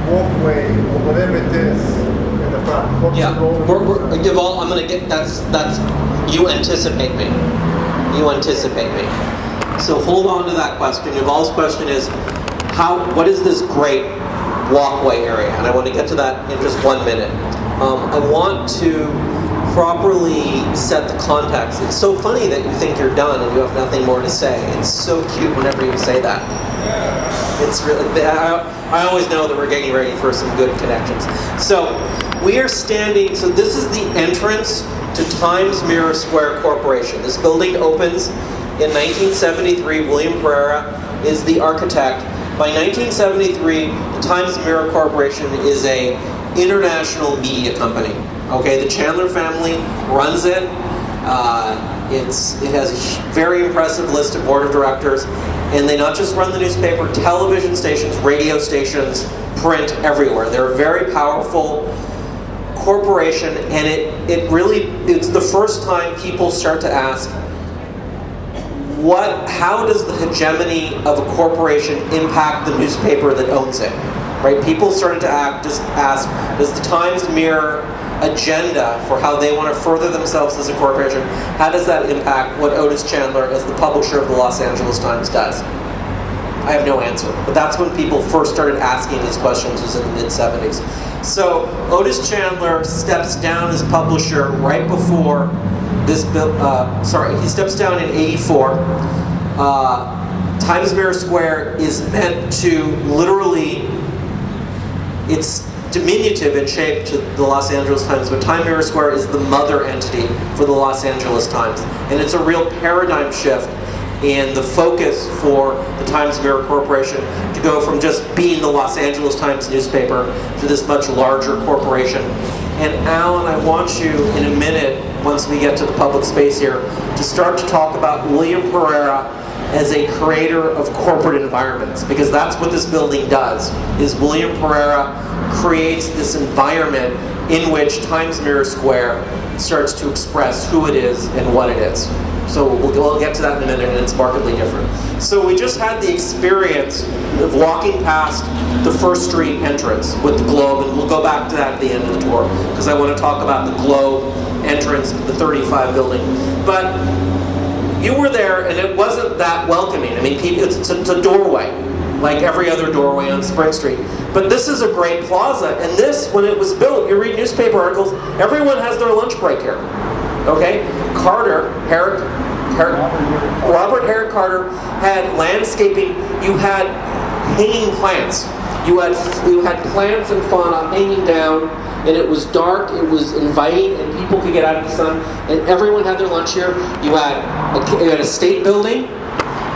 walkway or whatever it is in the front? What's the role? Yvonne, I'm gonna get that's you anticipate me. You anticipate me. So hold on to that question. Yuval's question is, what is this great walkway area? And I want to get to that in just 1 minute. I want to properly set the context. It's so funny that you think you're done and you have nothing more to say. It's so cute whenever you say that. It's really, I always know that we're getting ready for some good connections. So we are standing, so this is the entrance to Times Mirror Square Corporation. This building opens in 1973. William Pereira is the architect. By 1973, the Times Mirror Corporation is a international media company. Okay, the Chandler family runs it. It has a very impressive list of board of directors, and they not just run the newspaper, television stations, radio stations, print, everywhere. They're a very powerful corporation, and it's the first time people start to ask, how does the hegemony of a corporation impact the newspaper that owns it? Right? People started to ask, does the Times Mirror agenda for how they want to further themselves as a corporation, how does that impact what Otis Chandler, as the publisher of the Los Angeles Times, does? I have no answer. But that's when people first started asking these questions, was in the mid-70s. So Otis Chandler steps down as publisher right before this bill, he steps down in 84. Times Mirror Square is meant to literally, it's diminutive in shape to the Los Angeles Times, but Times Mirror Square is the mother entity for the Los Angeles Times. And it's a real paradigm shift in the focus for the Times Mirror Corporation to go from just being the Los Angeles Times newspaper to this much larger corporation. And Alan, I want you in a minute, once we get to the public space here, to start to talk about William Pereira as a creator of corporate environments, because that's what this building does, is William Pereira creates this environment in which Times Mirror Square starts to express who it is and what it is. So we'll get to that in a minute, and it's markedly different. So we just had the experience of walking past the First Street entrance with the Globe, and we'll go back to that at the end of the tour, because I want to talk about the Globe entrance, the 35 building. But you were there, and it wasn't that welcoming. I mean, it's a doorway, like every other doorway on Spring Street. But this is a great plaza, and this, when it was built, you read newspaper articles, everyone has their lunch break here. Okay? Robert Herrick Carter had landscaping. You had hanging plants. You had plants and fauna hanging down, and it was dark, it was inviting, and people could get out of the sun, and everyone had their lunch here. You had a state building.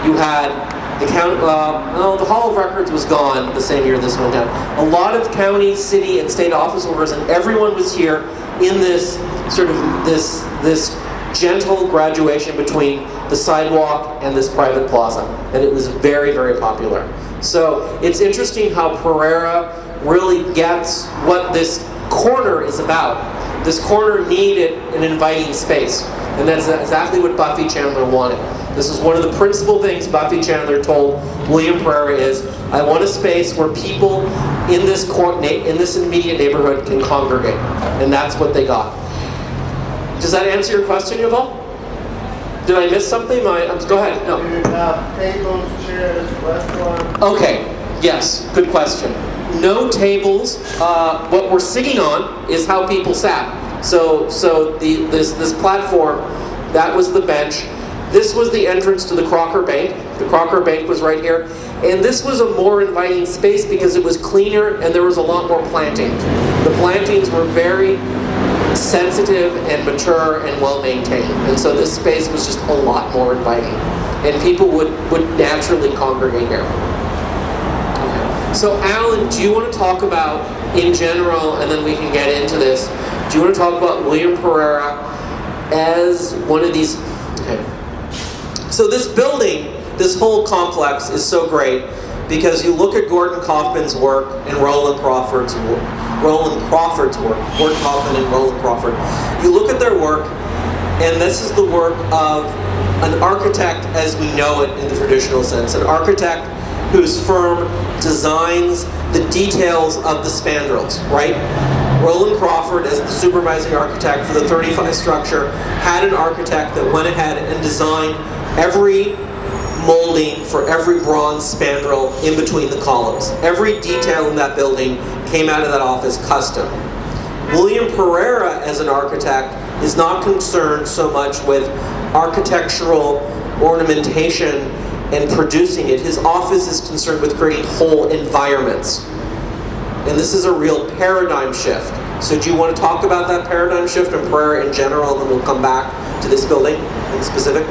You had the Hall of Records was gone the same year this went down. A lot of county, city, and state office holders, and everyone was here in this sort of this gentle graduation between the sidewalk and this private plaza, and it was very, very popular. So it's interesting how Pereira really gets what this corner is about. This corner needed an inviting space, and that's exactly what Buffy Chandler wanted. This is one of the principal things Buffy Chandler told William Pereira is, I want a space where people in this immediate neighborhood can congregate, and that's what they got. Does that answer your question, Yuval? Did I miss something? Go ahead. No. You have tables, chairs, restaurants. Okay. Yes. Good question. No tables. What we're sitting on is how people sat. So this platform, that was the bench. This was the entrance to the Crocker Bank. The Crocker Bank was right here. And this was a more inviting space because it was cleaner and there was a lot more planting. The plantings were very sensitive and mature and well maintained. And so this space was just a lot more inviting. And people would naturally congregate here. Okay. So Alan, do you want to talk about, in general, and then we can get into this, do you want to talk about William Pereira as one of these... Okay. So this building, this whole complex is so great because you look at Gordon Kaufman's work and Roland Crawford's work, Gordon Kaufman and Roland Crawford. You look at their work, and this is the work of an architect as we know it in the traditional sense, an architect whose firm designs the details of the spandrels, right? Roland Crawford, as the supervising architect for the 35 structure, had an architect that went ahead and designed every molding for every bronze spandrel in between the columns. Every detail in that building came out of that office custom. William Pereira, as an architect, is not concerned so much with architectural ornamentation and producing it. His office is concerned with creating whole environments. And this is a real paradigm shift. So do you want to talk about that paradigm shift in Pereira in general, and then we'll come back to this building in specific?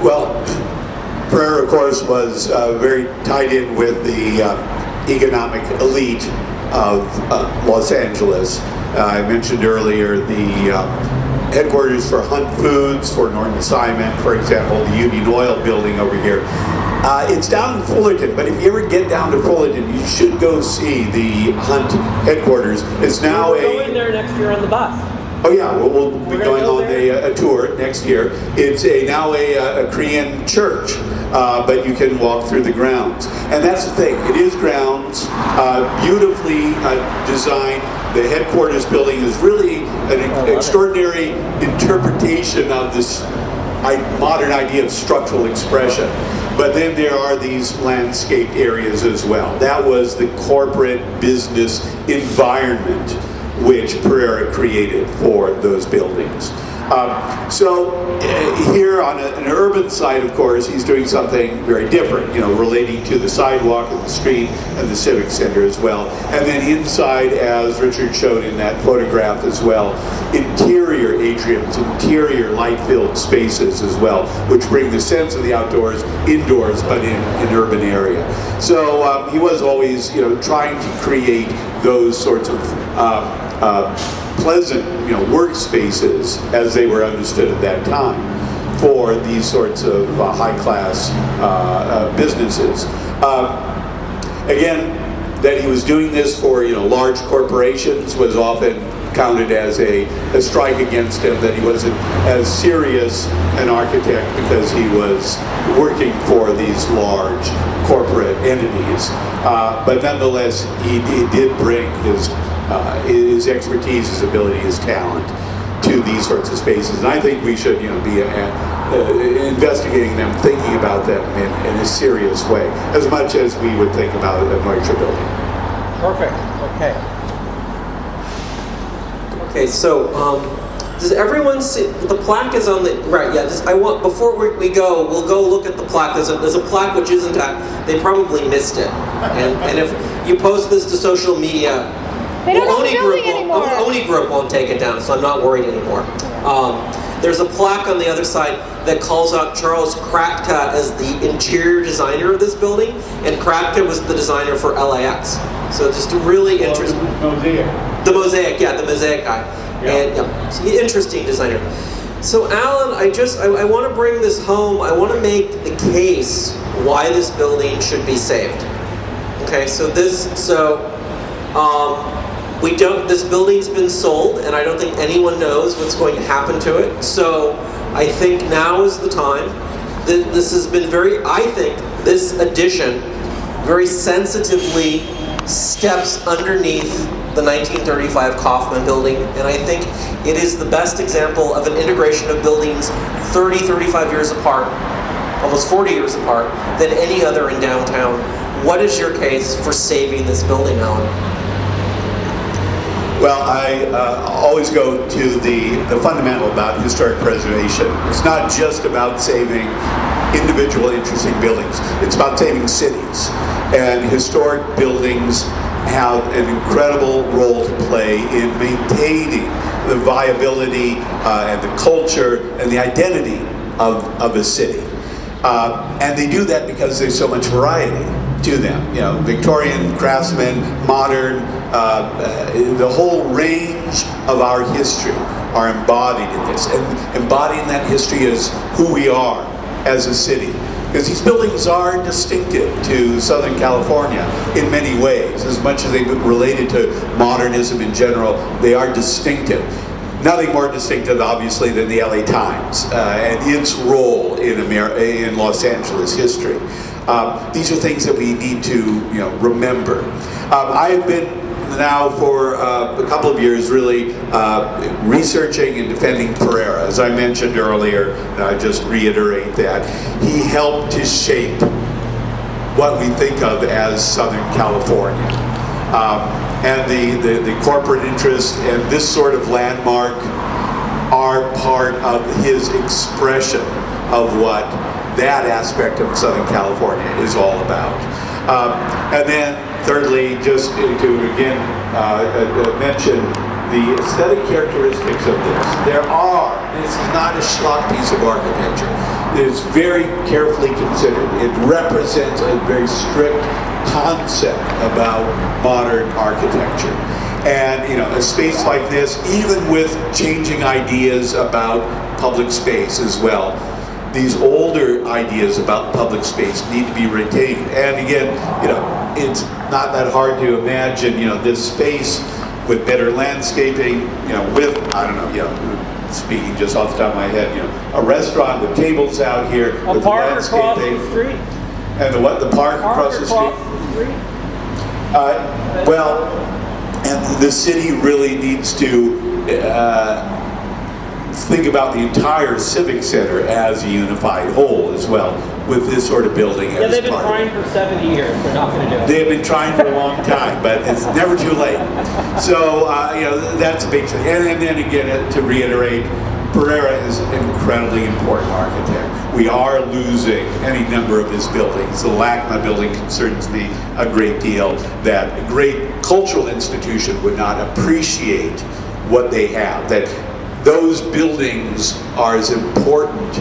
Well, Pereira, of course, was very tied in with the economic elite of Los Angeles. I mentioned earlier the headquarters for Hunt Foods, for Norton Simon, for example, the Union Oil building over here. It's down in Fullerton, but if you ever get down to Fullerton, you should go see the Hunt headquarters. It's now We're going there next year on the bus. Oh yeah, we'll be going on a tour next year. It's now a Korean church, but you can walk through the grounds. And that's the thing, it is grounds, beautifully designed. The headquarters building is really an extraordinary interpretation of this modern idea of structural expression. But then there are these landscaped areas as well. That was the corporate business environment which Pereira created for those buildings. Here on an urban side, of course, he's doing something very different, relating to the sidewalk and the street and the Civic Center as well. And then inside, as Richard showed in that photograph as well, interior atriums, interior light-filled spaces as well, which bring the sense of the outdoors indoors, but in an urban area. So he was always, trying to create those sorts of pleasant, workspaces as they were understood at that time. for these sorts of high-class businesses. Again, that he was doing this for large corporations was often counted as a strike against him, that he wasn't as serious an architect because he was working for these large corporate entities. But nonetheless, he did bring his expertise, his ability, his talent to these sorts of spaces. And I think we should be investigating them, thinking about them in a serious way, as much as we would think about a Neutra building. Perfect. Okay. Okay, so does everyone see the plaque is on the right? Yeah, I want before we go, we'll go look at the plaque. There's a plaque which isn't that. They probably missed it, and if you post this to social media, They don't have a building anymore. Oni Group won't take it down, so I'm not worried anymore. There's a plaque on the other side that calls out Charles Kratka as the interior designer of this building, and Kratka was the designer for LAX. So just a really interesting... The Mosaic, yeah, the Mosaic guy. Yeah. And so interesting designer. So Alan, I want to bring this home. I want to make the case why this building should be saved. Okay, this building's been sold, and I don't think anyone knows what's going to happen to it. So I think now is the time. This has been I think this addition very sensitively steps underneath the 1935 Kaufman building, and I think it is the best example of an integration of buildings 30, 35 years apart, almost 40 years apart, than any other in downtown. What is your case for saving this building, Alan? Well, I always go to the fundamental about historic preservation. It's not just about saving individual interesting buildings. It's about saving cities. And historic buildings have an incredible role to play in maintaining the viability and the culture and the identity of a city. And they do that because there's so much variety to them. Victorian, craftsman, modern, the whole range of our history are embodied in this. And embodying that history is who we are as a city. Because these buildings are distinctive to Southern California in many ways. As much as they've been related to modernism in general, they are distinctive. Nothing more distinctive, obviously, than the LA Times and its role in Los Angeles history. These are things that we need to remember. I have been now for a couple of years really researching and defending Pereira. As I mentioned earlier, and I just reiterate that, he helped to shape what we think of as Southern California. And the corporate interest and this sort of landmark are part of his expression of what that aspect of Southern California is all about. And then thirdly, just to again mention the aesthetic characteristics of this. This is not a schlock piece of architecture. It is very carefully considered. It represents a very strict concept about modern architecture. And a space like this, even with changing ideas about public space as well, these older ideas about public space need to be retained. And again, it's not that hard to imagine, this space with better landscaping, with, I don't know, speaking just off the top of my head, a restaurant with tables out here, with park landscaping. Across the street. And the park across the street? Well, and the city really needs to think about the entire Civic Center as a unified whole as well, with this sort of building. Yeah, they've been trying for 70 years. They're not going to do it. They have been trying for a long time, but it's never too late. So, that's a big thing. And then again, to reiterate, Pereira is an incredibly important architect. We are losing any number of his buildings. The LACMA building concerns me a great deal, that a great cultural institution would not appreciate what they have, that those buildings are as important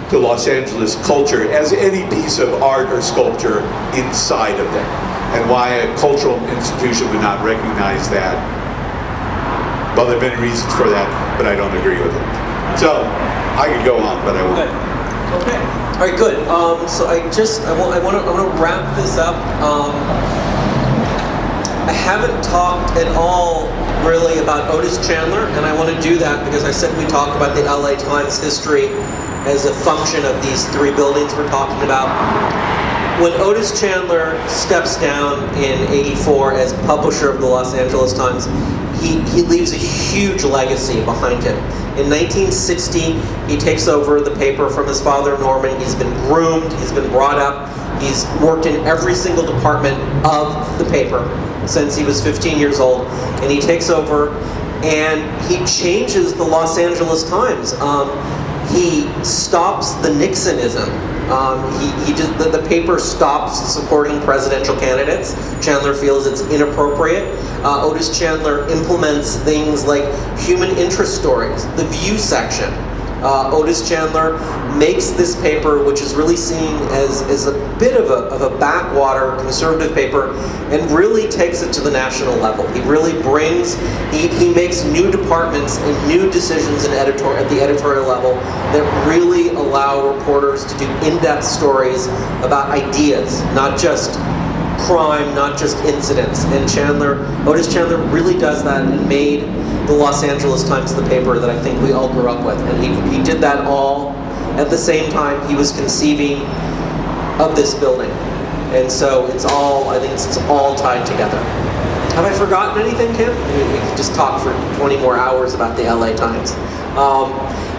to Los Angeles culture as any piece of art or sculpture inside of them. And why a cultural institution would not recognize that, well, there have been reasons for that, but I don't agree with it. So, I could go on, but I won't. Okay. All right, good. So I want to wrap this up. I haven't talked at all really about Otis Chandler, and I want to do that because I said we talk about the LA Times history as a function of these three buildings we're talking about. When Otis Chandler steps down in '84 as publisher of the Los Angeles Times, he leaves a huge legacy behind him. In 1960, he takes over the paper from his father, Norman. He's been groomed, he's been brought up, he's worked in every single department of the paper since he was 15 years old, and he takes over and he changes the Los Angeles Times. He stops the Nixonism. The paper stops supporting presidential candidates. Chandler feels it's inappropriate. Otis Chandler implements things like human interest stories, the View section. Otis Chandler makes this paper, which is really seen as a bit of a backwater conservative paper, and really takes it to the national level. He really he makes new departments and new decisions at the editorial level that really allow reporters to do in-depth stories about ideas, not just crime, not just incidents. And Otis Chandler really does that and made the Los Angeles Times the paper that I think we all grew up with. And he did that all at the same time he was conceiving of this building. And so I think it's all tied together. Have I forgotten anything, Kim? We could just talk for 20 more hours about the LA Times.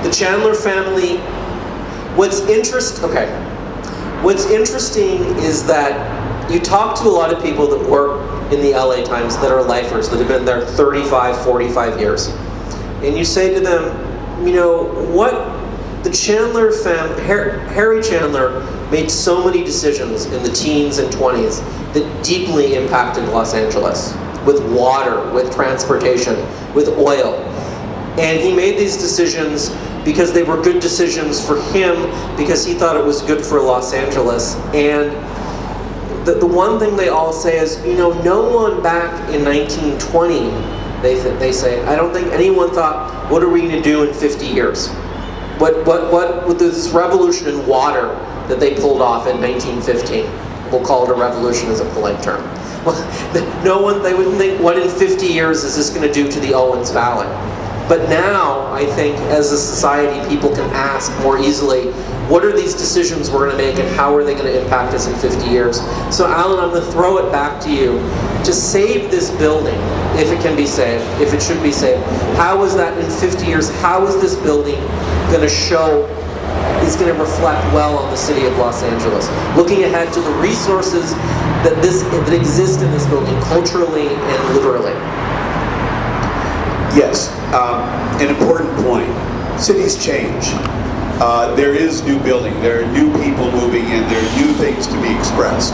The Chandler family, what's interesting is that you talk to a lot of people that work in the LA Times that are lifers, that have been there 35, 45 years. And you say to them, the Chandler family, Harry Chandler made so many decisions in the teens and 20s that deeply impacted Los Angeles, with water, with transportation, with oil. And he made these decisions because they were good decisions for him, because he thought it was good for Los Angeles. And the one thing they all say is, no one back in 1920, they say, I don't think anyone thought, what are we going to do in 50 years? What with this revolution in water that they pulled off in 1915, we'll call it a revolution as a polite term. They wouldn't think, what in 50 years is this going to do to the Owens Valley? But now, I think, as a society, people can ask more easily, what are these decisions we're going to make and how are they going to impact us in 50 years? So Alan, I'm going to throw it back to you. To save this building, if it can be saved, if it should be saved, how is that in 50 years, how is this building going to is going to reflect well on the city of Los Angeles? Looking ahead to the resources that exist in this building, culturally and literally. Yes, an important point. Cities change. There is new building, there are new people moving in, there are new things to be expressed.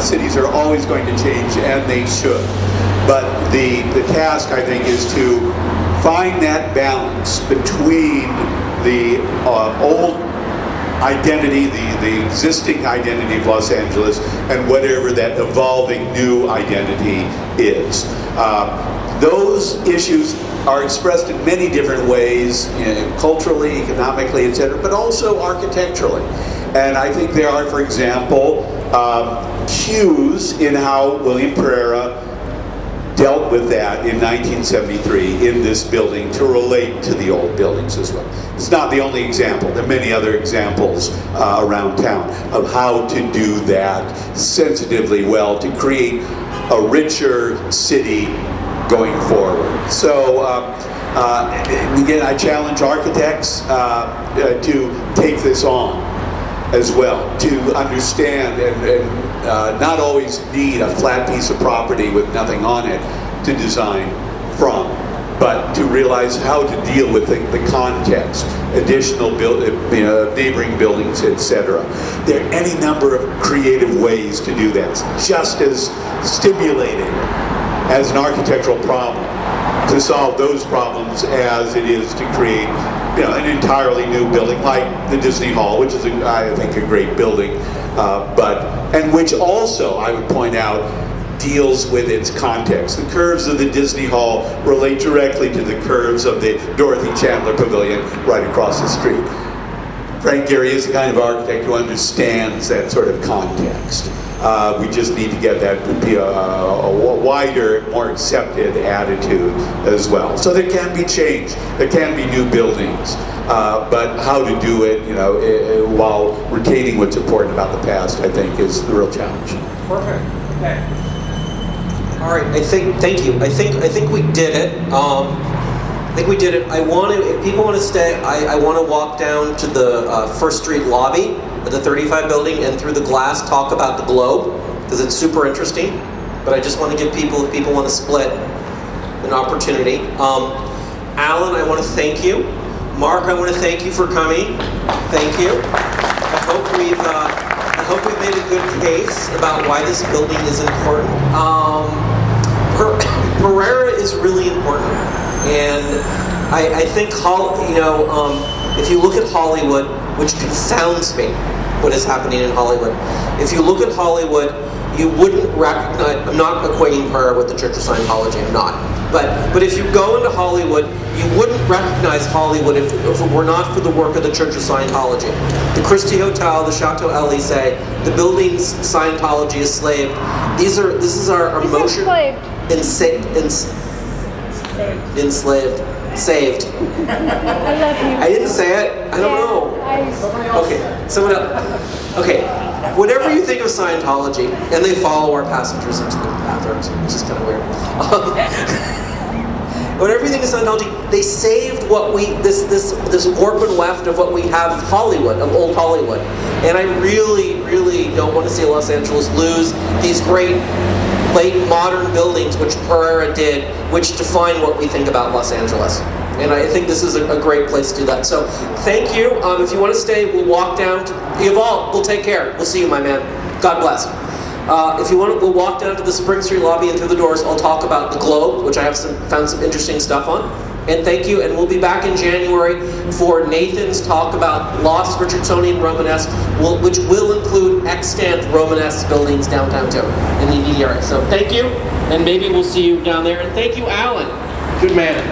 Cities are always going to change, and they should. But the task, I think, is to find that balance between the old identity, the existing identity of Los Angeles, and whatever that evolving new identity is. Those issues are expressed in many different ways, culturally, economically, etc., but also architecturally. And I think there are, for example, cues in how William Pereira dealt with that in 1973 in this building to relate to the old buildings as well. It's not the only example. There are many other examples around town of how to do that sensitively well to create a richer city going forward. So again, I challenge architects to take this on as well, to understand and not always need a flat piece of property with nothing on it to design from, but to realize how to deal with the context, additional neighboring buildings, etc. There are any number of creative ways to do that. It's just as stimulating as an architectural problem to solve those problems as it is to create an entirely new building like the Disney Hall, which is, I think, a great building, and which also, I would point out, deals with its context. The curves of the Disney Hall relate directly to the curves of the Dorothy Chandler Pavilion right across the street. Frank Gehry is the kind of architect who understands that sort of context. We just need to get that to be a wider, more accepted attitude as well. So there can be change, there can be new buildings, but how to do it, while retaining what's important about the past, I think, is the real challenge. Perfect. Okay. All right. Thank you. I think we did it. I think we did it. If people want to stay, I want to walk down to the First Street lobby at the 35 building and through the glass talk about the globe, because it's super interesting. But I just want to give people, if people want to split, an opportunity. Alan, I want to thank you. Mark, I want to thank you for coming. Thank you. I hope we've made a good case about why this building is important. Pereira is really important. And I think, if you look at Hollywood, which confounds me, what is happening in Hollywood. If you look at Hollywood, you wouldn't recognize, I'm not equating Pereira with the Church of Scientology, I'm not. But if you go into Hollywood, you wouldn't recognize Hollywood if it were not for the work of the Church of Scientology. The Christie Hotel, the Chateau Elysee, the buildings Scientology enslaved. This is our emotion. Enslaved. Saved. I love you. I didn't say it. I don't know. Okay, someone else. Okay, whatever you think of Scientology, and they follow our passengers into the bathrooms, which is kind of weird. Whatever you think of Scientology, they saved this warp and weft of what we have of Hollywood, of old Hollywood. And I really, really don't want to see Los Angeles lose these great late modern buildings, which Pereira did, which define what we think about Los Angeles. And I think this is a great place to do that. So thank you. If you want to stay, we'll walk down to Yuval. We'll take care. We'll see you, my man. God bless. If you want, we'll walk down to the Spring Street lobby and through the doors. I'll talk about the globe, which I have found some interesting stuff on. And thank you. And we'll be back in January for Nathan's talk about lost Richardsonian Romanesque, which will include extant Romanesque buildings downtown too, in the immediate area. So thank you, and maybe we'll see you down there. And thank you, Alan. Good man.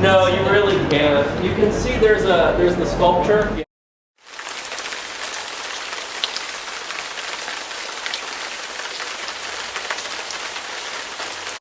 No, you really can't. You can see there's the sculpture.